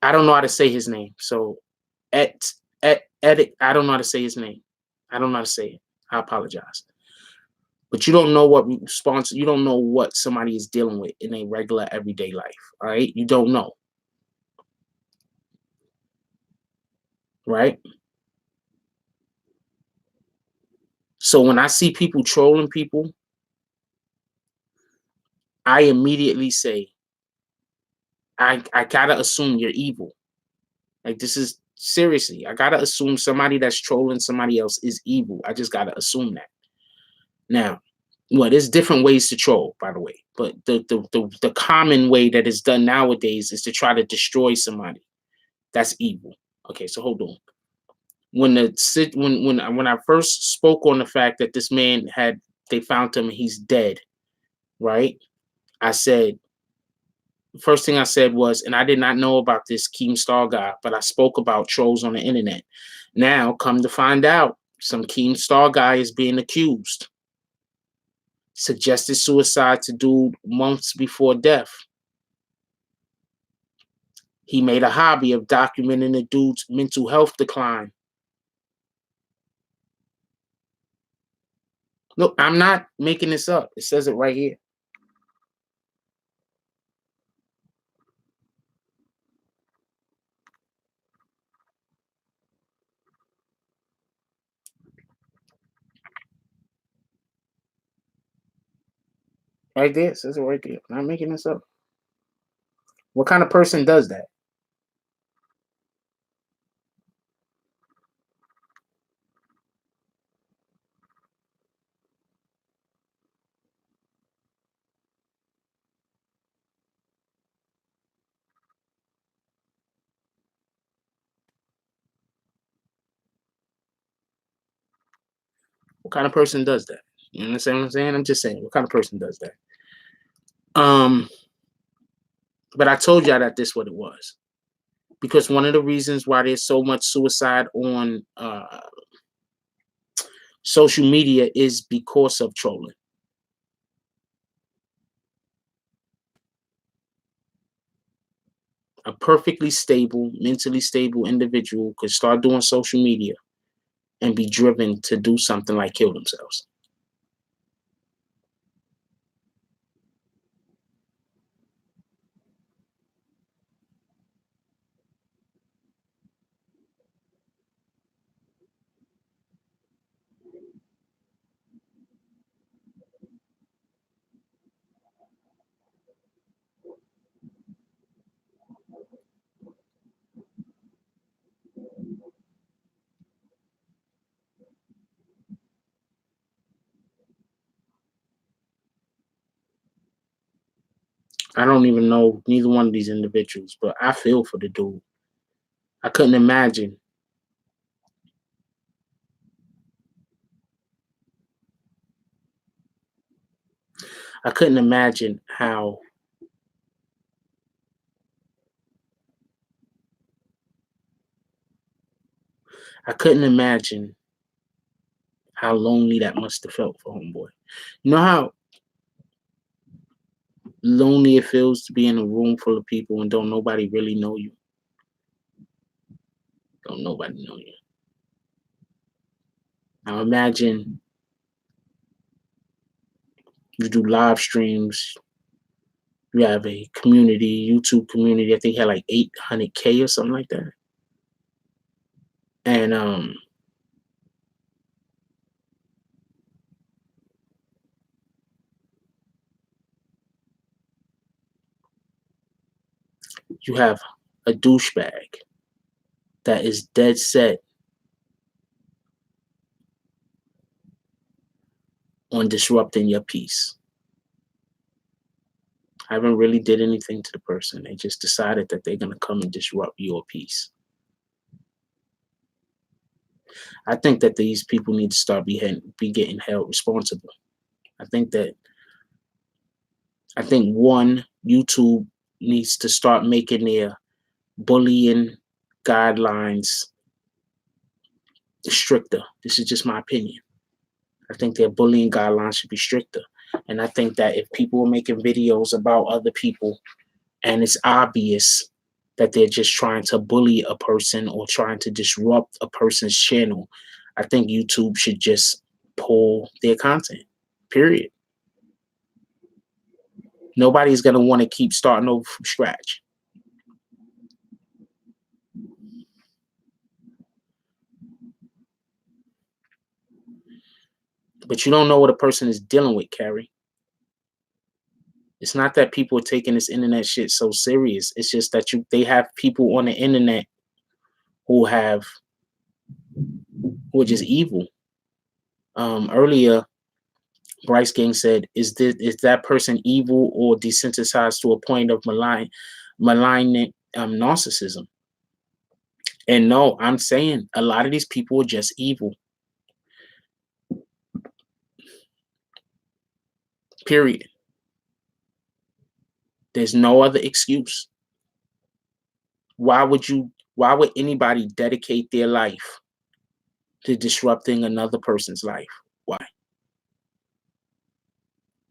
I don't know how to say his name. So, I don't know how to say his name. I don't know how to say it. I apologize. But you don't know what response, you don't know what somebody is dealing with in a regular everyday life. All right. You don't know. Right. So when I see people trolling people, I immediately say, I gotta assume you're evil. Like, this is seriously, I gotta assume somebody that's trolling somebody else is evil. I just gotta assume that. Now, well, there's different ways to troll, by the way, but the common way that is done nowadays is to try to destroy somebody. That's evil. Okay, so hold on. When I first spoke on the fact that this man they found him and he's dead, right? I said, first thing I said was, and I did not know about this Keemstar guy, but I spoke about trolls on the internet. Now, come to find out, some Keemstar guy is being accused. Suggested suicide to dude months before death. He made a hobby of documenting the dude's mental health decline. Look, I'm not making this up. It says it right here. Right there. It says it right there. I'm not making this up. What kind of person does that? What kind of person does that? You understand what I'm saying? I'm just saying, what kind of person does that? But I told y'all that this is what it was. Because one of the reasons why there's so much suicide on social media is because of trolling. A perfectly stable, mentally stable individual could start doing social media and be driven to do something like kill themselves. I don't even know neither one of these individuals, but I feel for the dude. I couldn't imagine. I couldn't imagine how I couldn't imagine how lonely that must have felt for homeboy. You know how lonely it feels to be in a room full of people and don't nobody really know you? Don't nobody know you. Now imagine you do live streams, You have a community, YouTube community. I think had like 800K or something like that. And you have a douchebag that is dead set on disrupting your peace. I haven't really did anything to the person. They just decided that they're going to come and disrupt your peace. I think that these people need to start be getting held responsible. I think one, YouTube needs to start making their bullying guidelines stricter. This is just my opinion. I think their bullying guidelines should be stricter. And I think that if people are making videos about other people and it's obvious that they're just trying to bully a person or trying to disrupt a person's channel, I think YouTube should just pull their content, period. Nobody's going to want to keep starting over from scratch. But you don't know what a person is dealing with, Carrie. It's not that people are taking this internet shit so serious. It's just that they have people on the internet who are just evil. Earlier, Bryce Gang said, is that person evil or desensitized to a point of malign narcissism? And no, I'm saying a lot of these people are just evil. Period. There's no other excuse. Why would anybody dedicate their life to disrupting another person's life? Why?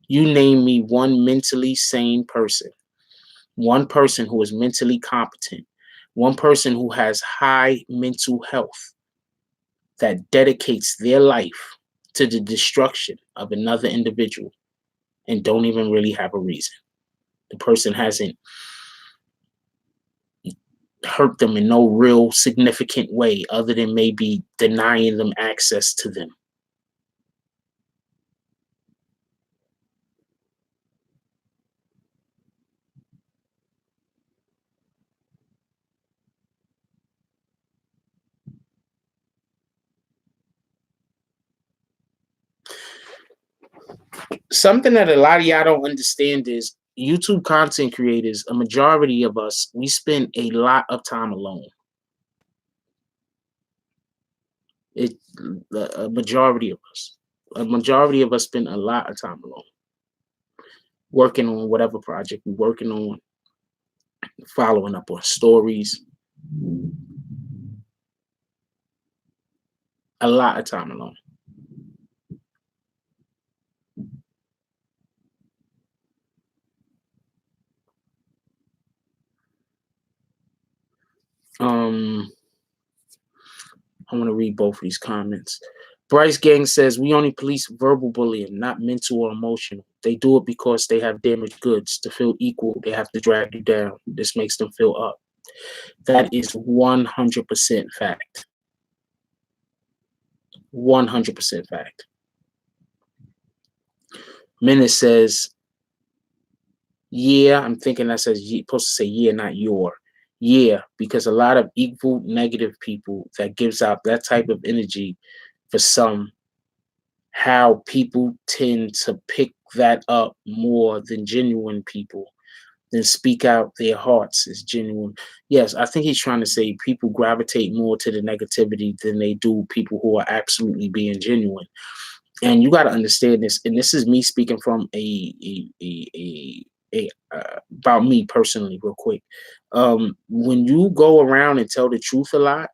You name me one mentally sane person, one person who is mentally competent, one person who has high mental health that dedicates their life to the destruction of another individual and don't even really have a reason. The person hasn't hurt them in no real significant way other than maybe denying them access to them. Something that a lot of y'all don't understand is YouTube content creators, a majority of us, we spend a lot of time alone. A majority of us spend a lot of time alone, working on whatever project we're working on, following up on stories. A lot of time alone. I want to read both of these comments. Bryce Gang says, we only police verbal bullying, not mental or emotional. They do it because they have damaged goods. To feel equal, they have to drag you down. This makes them feel up. That is 100% fact. 100% fact. Menace says, yeah, I'm thinking that says you're supposed to say yeah, not your. Yeah, because a lot of evil, negative people that gives out that type of energy, for some, how people tend to pick that up more than genuine people, than speak out their hearts is genuine. Yes, I think he's trying to say people gravitate more to the negativity than they do people who are absolutely being genuine. And you got to understand this, and this is me speaking from about me personally, real quick. When you go around and tell the truth a lot,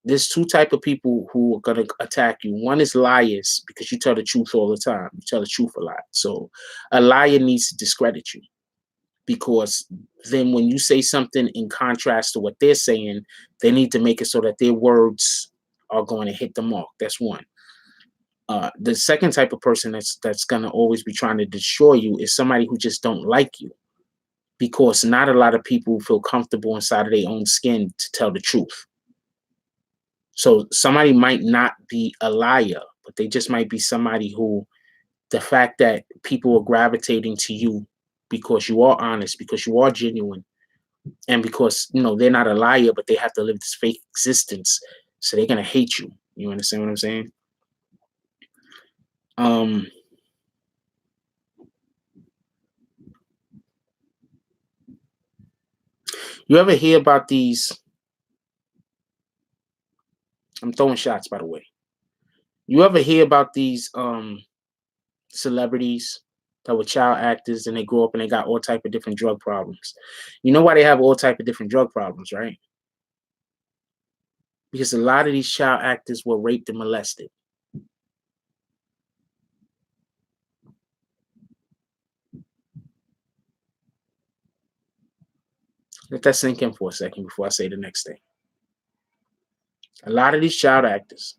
there's two type of people who are going to attack you. One is liars, because you tell the truth all the time. You tell the truth a lot. So a liar needs to discredit you, because then when you say something in contrast to what they're saying, they need to make it so that their words are going to hit the mark. That's one. The second type of person that's gonna always be trying to destroy you is somebody who just don't like you, because not a lot of people feel comfortable inside of their own skin to tell the truth. So somebody might not be a liar, but they just might be somebody who, the fact that people are gravitating to you because you are honest, because you are genuine, and because they're not a liar, but they have to live this fake existence, so they're gonna hate you. You understand what I'm saying? Um, you ever hear about these? I'm throwing shots, by the way. You ever hear about these celebrities that were child actors and they grew up and they got all type of different drug problems? You know why they have all type of different drug problems, right? Because a lot of these child actors were raped and molested. Let that sink in for a second before I say the next thing. A lot of these child actors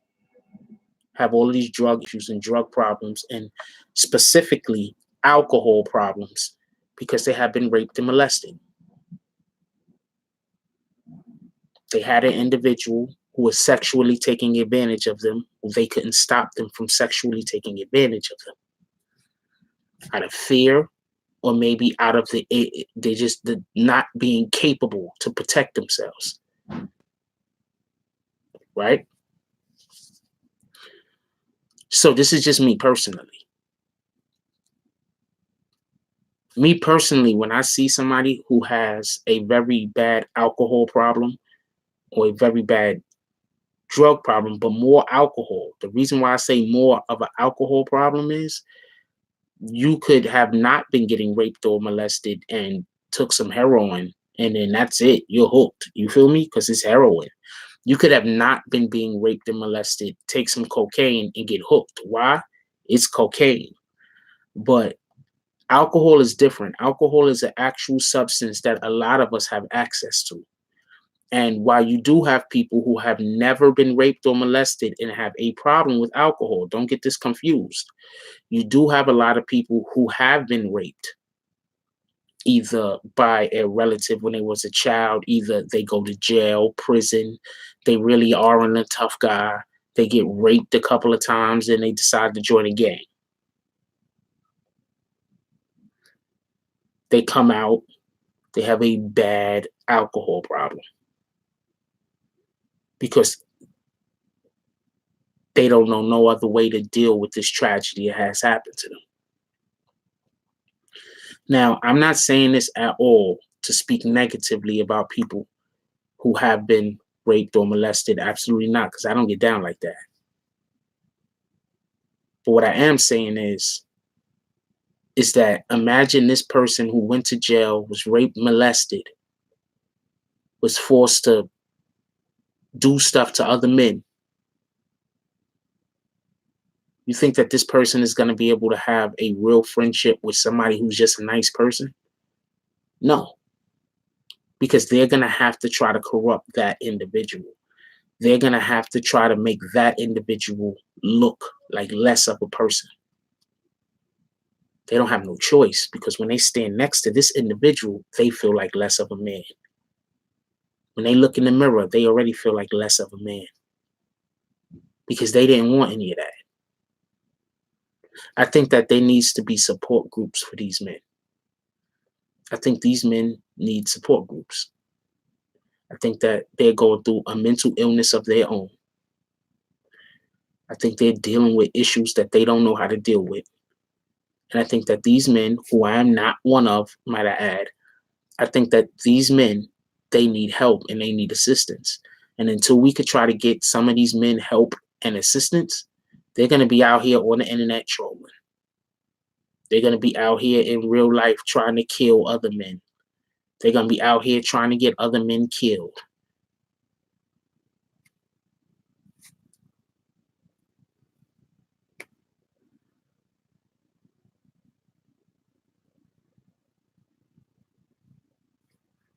have all of these drug issues and drug problems, and specifically alcohol problems, because they have been raped and molested. They had an individual who was sexually taking advantage of them, who they couldn't stop them from sexually taking advantage of them out of fear, or maybe out of they just the not being capable to protect themselves. Right? So this is just me personally. Me personally, when I see somebody who has a very bad alcohol problem or a very bad drug problem, but more alcohol, the reason why I say more of an alcohol problem is you could have not been getting raped or molested and took some heroin, and then that's it. You're hooked. You feel me? Because it's heroin. You could have not been being raped and molested, take some cocaine and get hooked. Why? It's cocaine. But alcohol is different. Alcohol is an actual substance that a lot of us have access to. And while you do have people who have never been raped or molested and have a problem with alcohol, don't get this confused. You do have a lot of people who have been raped, either by a relative when they was a child, either they go to jail, prison, they really are a tough guy, they get raped a couple of times and they decide to join a gang. They come out, they have a bad alcohol problem because they don't know no other way to deal with this tragedy that has happened to them. Now, I'm not saying this at all to speak negatively about people who have been raped or molested. Absolutely not, because I don't get down like that. But what I am saying is that imagine this person who went to jail, was raped, molested, was forced to do stuff to other men. You think that this person is going to be able to have a real friendship with somebody who's just a nice person? No. Because they're going to have to try to corrupt that individual. They're going to have to try to make that individual look like less of a person. They don't have no choice, because when they stand next to this individual, they feel like less of a man. When they look in the mirror, they already feel like less of a man, because they didn't want any of that. I think that there needs to be support groups for these men. I think these men need support groups. I think that they're going through a mental illness of their own. I think they're dealing with issues that they don't know how to deal with. And I think that these men, who I am not one of, might I add, I think that these men, they need help and they need assistance. And until we could try to get some of these men help and assistance, they're going to be out here on the internet trolling. They're going to be out here in real life trying to kill other men. They're going to be out here trying to get other men killed.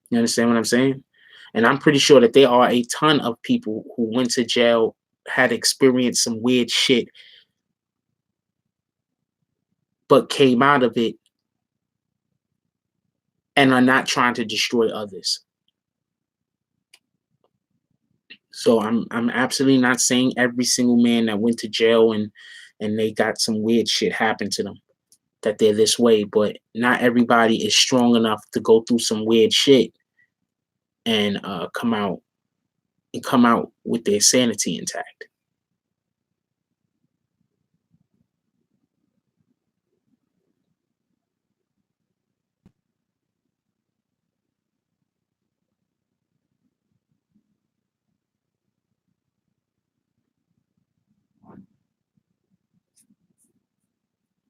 You understand what I'm saying? And I'm pretty sure that there are a ton of people who went to jail, had experienced some weird shit, but came out of it and are not trying to destroy others. So I'm absolutely not saying every single man that went to jail and they got some weird shit happen to them that they're this way, but not everybody is strong enough to go through some weird shit and come out with their sanity intact.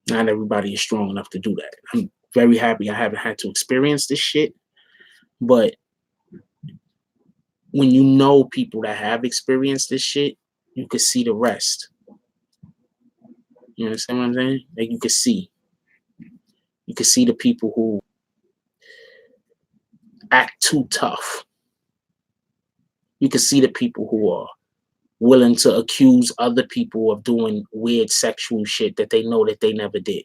Not everybody is strong enough to do that. I'm very happy I haven't had to experience this shit, but when you know people that have experienced this shit, you could see the rest. You understand what I'm saying? Like you could see the people who act too tough. You could see the people who are willing to accuse other people of doing weird sexual shit that they know that they never did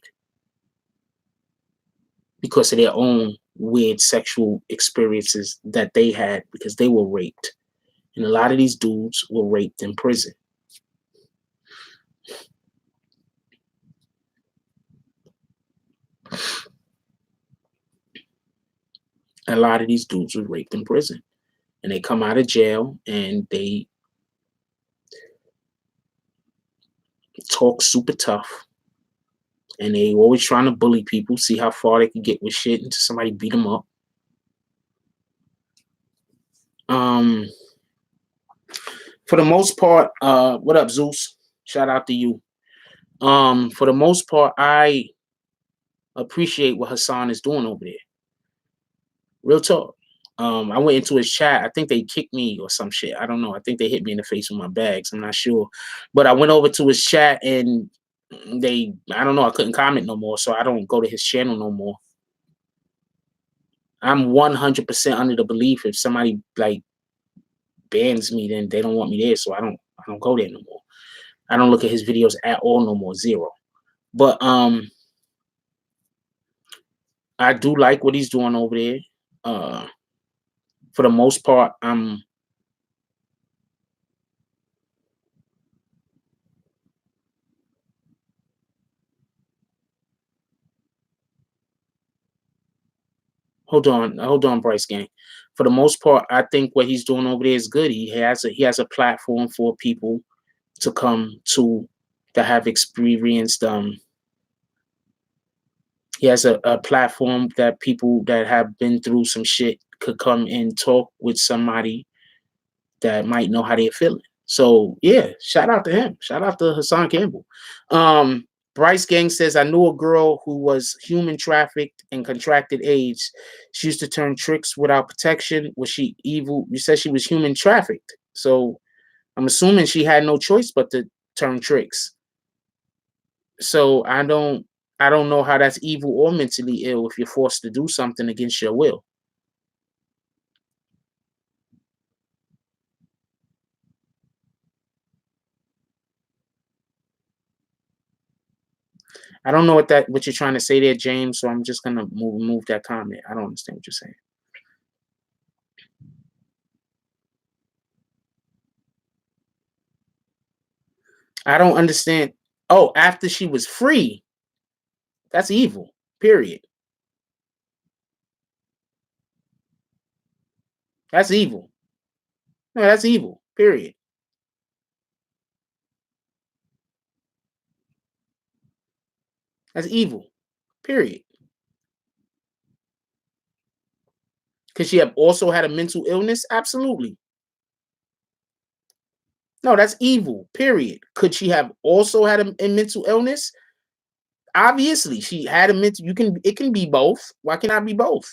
because of their own weird sexual experiences that they had because they were raped. And a lot of these dudes were raped in prison. A lot of these dudes were raped in prison. And they come out of jail and they talk super tough. And they always trying to bully people, see how far they can get with shit until somebody beat them up. For the most part, what up, Zeus? Shout out to you. For the most part, I appreciate what Hassan is doing over there. Real talk. I went into his chat. I think they kicked me or some shit. I don't know. I think they hit me in the face with my bags. I'm not sure. But I went over to his chat and I don't know. I couldn't comment no more. So I don't go to his channel no more. I'm 100% under the belief if somebody like bans me, then they don't want me there. So I don't go there no more. I don't look at his videos at all no more. Zero. But I do like what he's doing over there. For the most part, hold on, Bryce Gang. For the most part, I think what he's doing over there is good. He has a platform for people to come to that have experienced. He has a platform that people that have been through some shit could come and talk with somebody that might know how they're feeling. So yeah, shout out to him. Shout out to Hassan Campbell. Bryce Gang says, I knew a girl who was human trafficked and contracted AIDS. She used to turn tricks without protection. Was she evil? You said she was human trafficked. So I'm assuming she had no choice but to turn tricks. So I don't know how that's evil or mentally ill if you're forced to do something against your will. I don't know what you're trying to say there, James. So I'm just gonna move that comment. I don't understand what you're saying. I don't understand. Oh, after she was free, that's evil. Period. That's evil. No, that's evil. Period. That's evil. Period. Could she have also had a mental illness? Absolutely. No, that's evil. Period. Could she have also had a mental illness? Obviously, she had a mental. It can be both. Why can't I be both?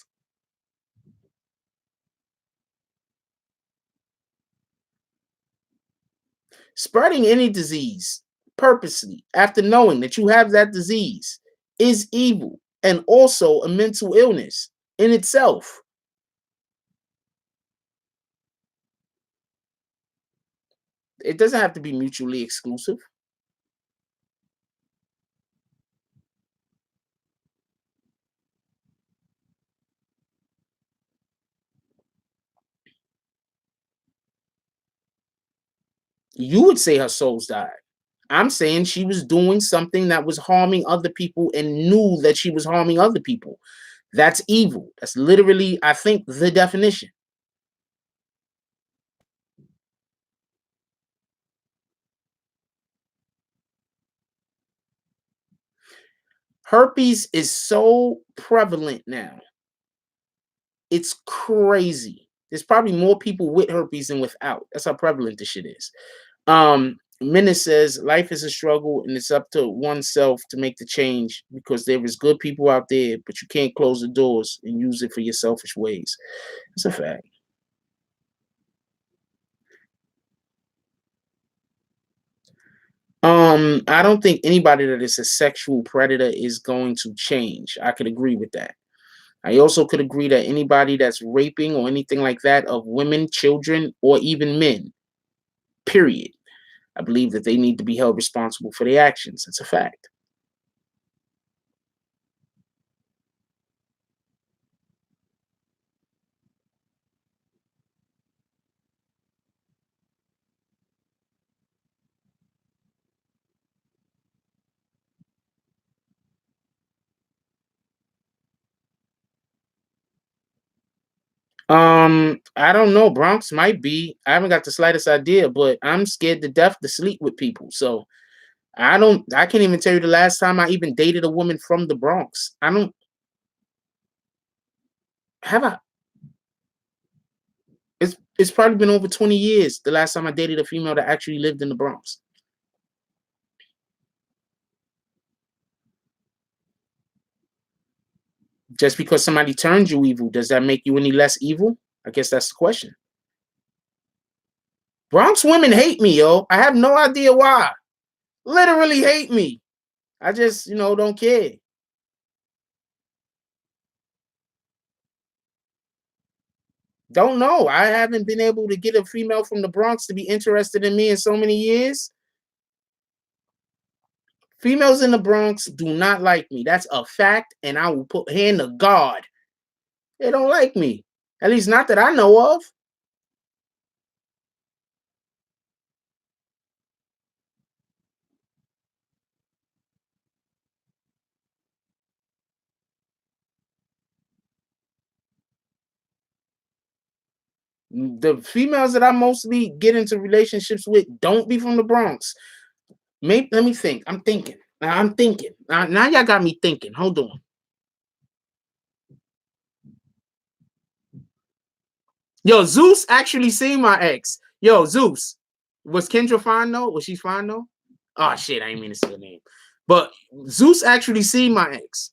Spreading any disease purposely after knowing that you have that disease is evil and also a mental illness in itself. It doesn't have to be mutually exclusive. You would say her soul's died. I'm saying she was doing something that was harming other people and knew that she was harming other people. That's evil. That's literally, I think, the definition. Herpes is so prevalent now. It's crazy. There's probably more people with herpes than without. That's how prevalent this shit is. Menace says life is a struggle and it's up to oneself to make the change because there is good people out there, but you can't close the doors and use it for your selfish ways. It's a fact. I don't think anybody that is a sexual predator is going to change. I could agree with that. I also could agree that anybody that's raping or anything like that of women, children, or even men, period, I believe that they need to be held responsible for their actions. It's a fact. I don't know. Bronx might be. I haven't got the slightest idea, but I'm scared to death to sleep with people. So I can't even tell you the last time I even dated a woman from the Bronx. I don't have I it's probably been over 20 years the last time I dated a female that actually lived in the Bronx. Just because somebody turned you evil, does that make you any less evil? I guess that's the question. Bronx women hate me, yo. I have no idea why. Literally hate me. I just, don't care. Don't know. I haven't been able to get a female from the Bronx to be interested in me in so many years. Females in the Bronx do not like me. That's a fact, and I will put hand to God. They don't like me. At least not that I know of. The females that I mostly get into relationships with don't be from the Bronx. Maybe let me think. I'm thinking. I'm thinking. Now y'all got me thinking. Hold on. Yo, Zeus actually seen my ex. Yo, Zeus. Was Kendra fine though? Was she fine though? Oh shit, I didn't mean to say the name. But Zeus actually seen my ex.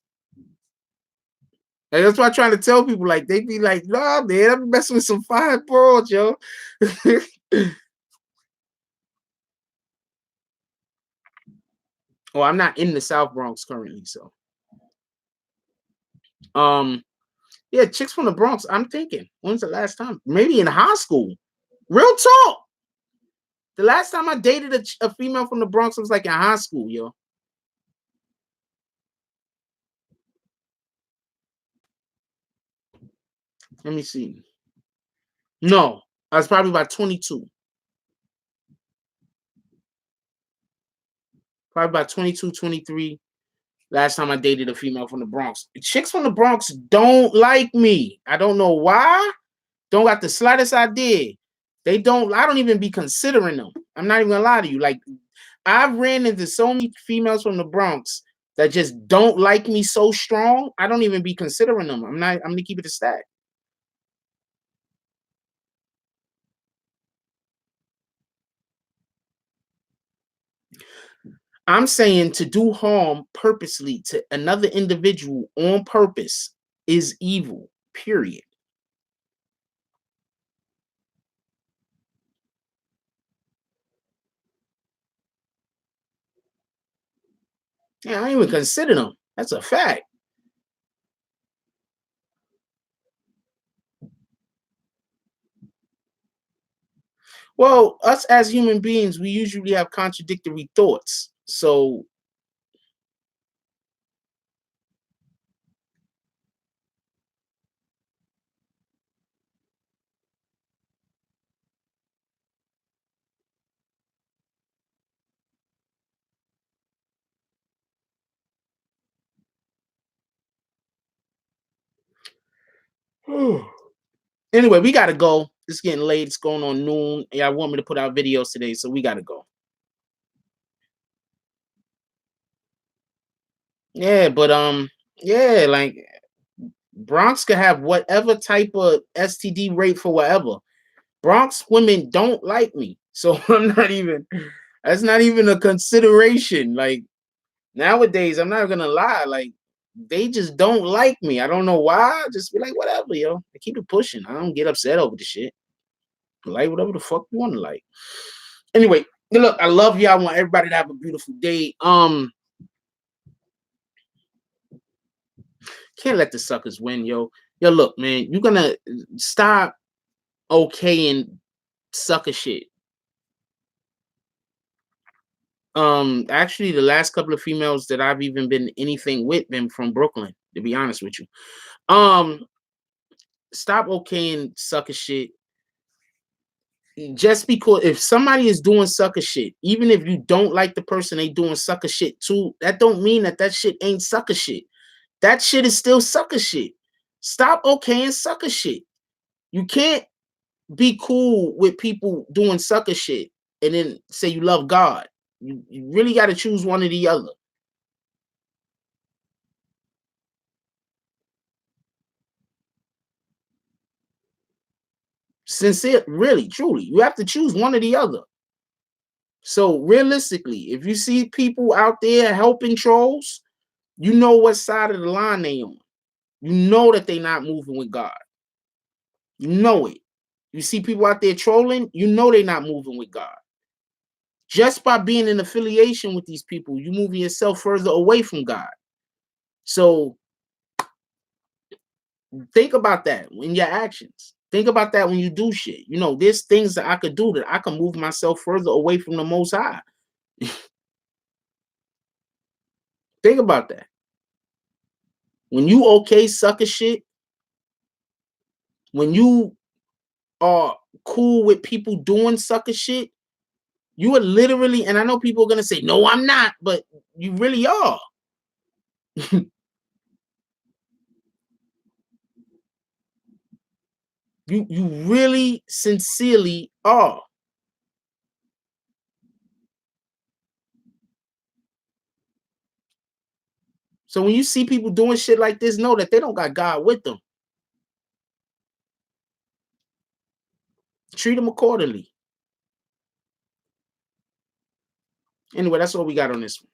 And that's why I'm trying to tell people. Like, they be like, nah, man, I'm messing with some fine broads, yo. Well, I'm not in the South Bronx currently, so um yeah, chicks from the Bronx. I'm thinking, when's the last time? Maybe in high school. Real talk. The last time I dated a female from the Bronx was like in high school, yo. Let me see. No, I was probably about 22. Probably about 22, 23. Last time I dated a female from the Bronx. Chicks from the Bronx don't like me. I don't know why. Don't got the slightest idea. They don't, I don't even be considering them. I'm not even gonna lie to you. Like, I've ran into so many females from the Bronx that just don't like me so strong. I don't even be considering them. I'm gonna keep it a stack. I'm saying to do harm purposely to another individual on purpose is evil, period. Yeah, I don't even consider them. That's a fact. Well, us as human beings, we usually have contradictory thoughts. So, Anyway, we gotta go. It's getting late. It's going on noon. Yeah, I want me to put out videos today, so we gotta go. Yeah, but yeah, like Bronx could have whatever type of STD rate for whatever. Bronx women don't like me, so I'm not even. That's not even a consideration. Like nowadays, I'm not gonna lie. Like they just don't like me. I don't know why. Just be like, whatever, yo. I keep it pushing. I don't get upset over the shit. Like whatever the fuck you want to like. Anyway, look, I love y'all. I want everybody to have a beautiful day. Can't let the suckers win, yo. Yo, look, man, you're gonna stop okaying sucker shit. Actually, the last couple of females that I've even been anything with been from Brooklyn, to be honest with you. Stop okaying sucker shit. Just because if somebody is doing sucker shit, even if you don't like the person they doing sucker shit too, that don't mean that shit ain't sucker shit. That shit is still sucker shit. Stop okaying sucker shit. You can't be cool with people doing sucker shit and then say you love God. You really got to choose one or the other. Sincere, really, truly, you have to choose one or the other. So realistically, if you see people out there helping trolls, you know what side of the line they on. You know that they not moving with God. You know it. You see people out there trolling, you know they not moving with God. Just by being in affiliation with these people, you moving yourself further away from God. So think about that in your actions. Think about that when you do shit. You know, there's things that I could do that I can move myself further away from the Most High. Think about that. When you okay sucker shit, when you are cool with people doing sucker shit, you are literally, and I know people are gonna say, no, I'm not, but you really are. You really sincerely are. So when you see people doing shit like this, know that they don't got God with them. Treat them accordingly. Anyway, that's all we got on this one.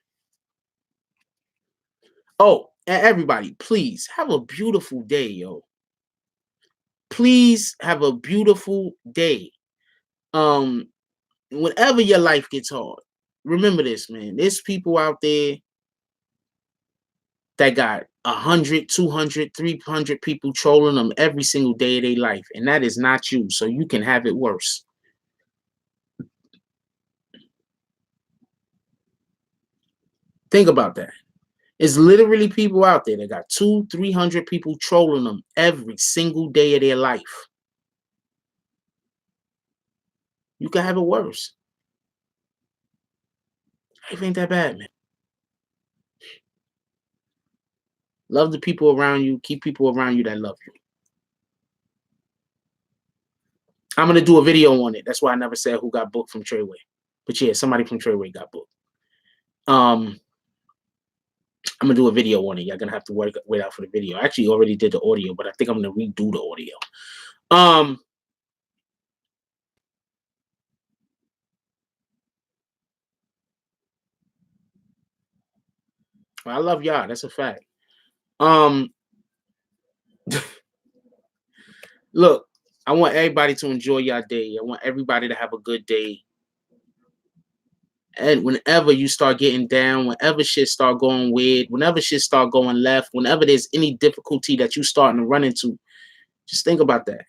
Oh, and everybody, please have a beautiful day, yo. Please have a beautiful day. Whenever your life gets hard, remember this, man. There's people out there that got 100, 200, 300 people trolling them every single day of their life, and that is not you. So you can have it worse. Think about that. It's literally people out there that got 200, 300 people trolling them every single day of their life. You can have it worse. Life ain't that bad, man. Love the people around you. Keep people around you that love you. I'm going to do a video on it. That's why I never said who got booked from Treyway. But yeah, somebody from Treyway got booked. I'm going to do a video on it. You're going to have to wait out for the video. I actually already did the audio, but I think I'm going to redo the audio. I love y'all. That's a fact. Look, I want everybody to enjoy your day. I want everybody to have a good day. And whenever you start getting down, whenever shit start going weird, whenever shit start going left, whenever there's any difficulty that you starting to run into, just think about that.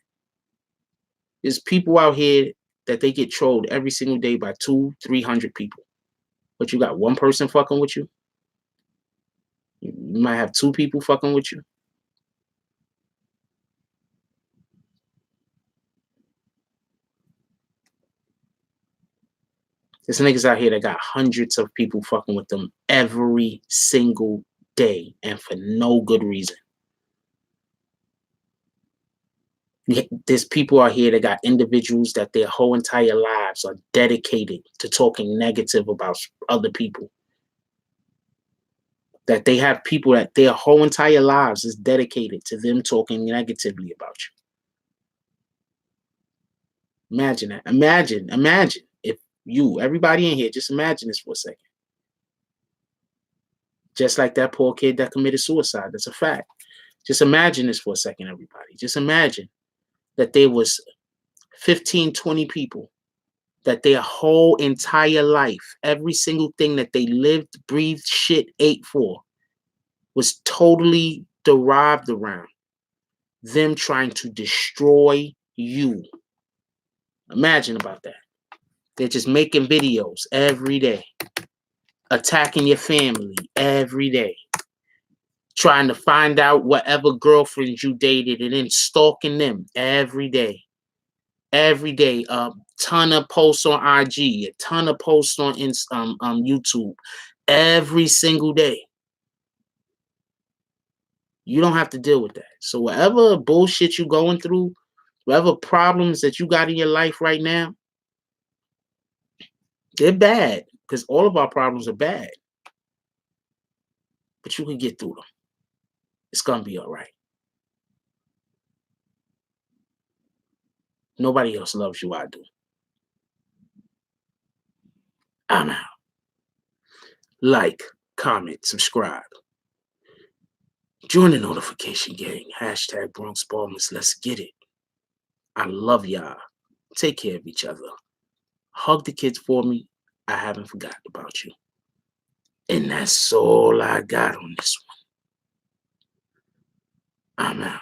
There's people out here that they get trolled every single day by 200, 300 people. But you got one person fucking with you. You might have 2 people fucking with you. There's niggas out here that got hundreds of people fucking with them every single day and for no good reason. There's people out here that got individuals that their whole entire lives are dedicated to talking negative about other people. That they have people that their whole entire lives is dedicated to them talking negatively about you. Imagine that. Imagine if everybody in here, just imagine this for a second. Just like that poor kid that committed suicide. That's a fact. Just imagine this for a second, everybody. Just imagine that there was 15, 20 people that their whole entire life, every single thing that they lived, breathed, shit, ate for, was totally derived around them trying to destroy you. Imagine about that. They're just making videos every day, attacking your family every day, trying to find out whatever girlfriends you dated and then stalking them every day. Every day, a ton of posts on IG, a ton of posts on YouTube, every single day. You don't have to deal with that. So whatever bullshit you're going through, whatever problems that you got in your life right now, they're bad because all of our problems are bad. But you can get through them. It's going to be all right. Nobody else loves you. I do. I'm out. Like, comment, subscribe. Join the notification gang. Hashtag Bronx Ballers. Let's get it. I love y'all. Take care of each other. Hug the kids for me. I haven't forgotten about you. And that's all I got on this one. I'm out.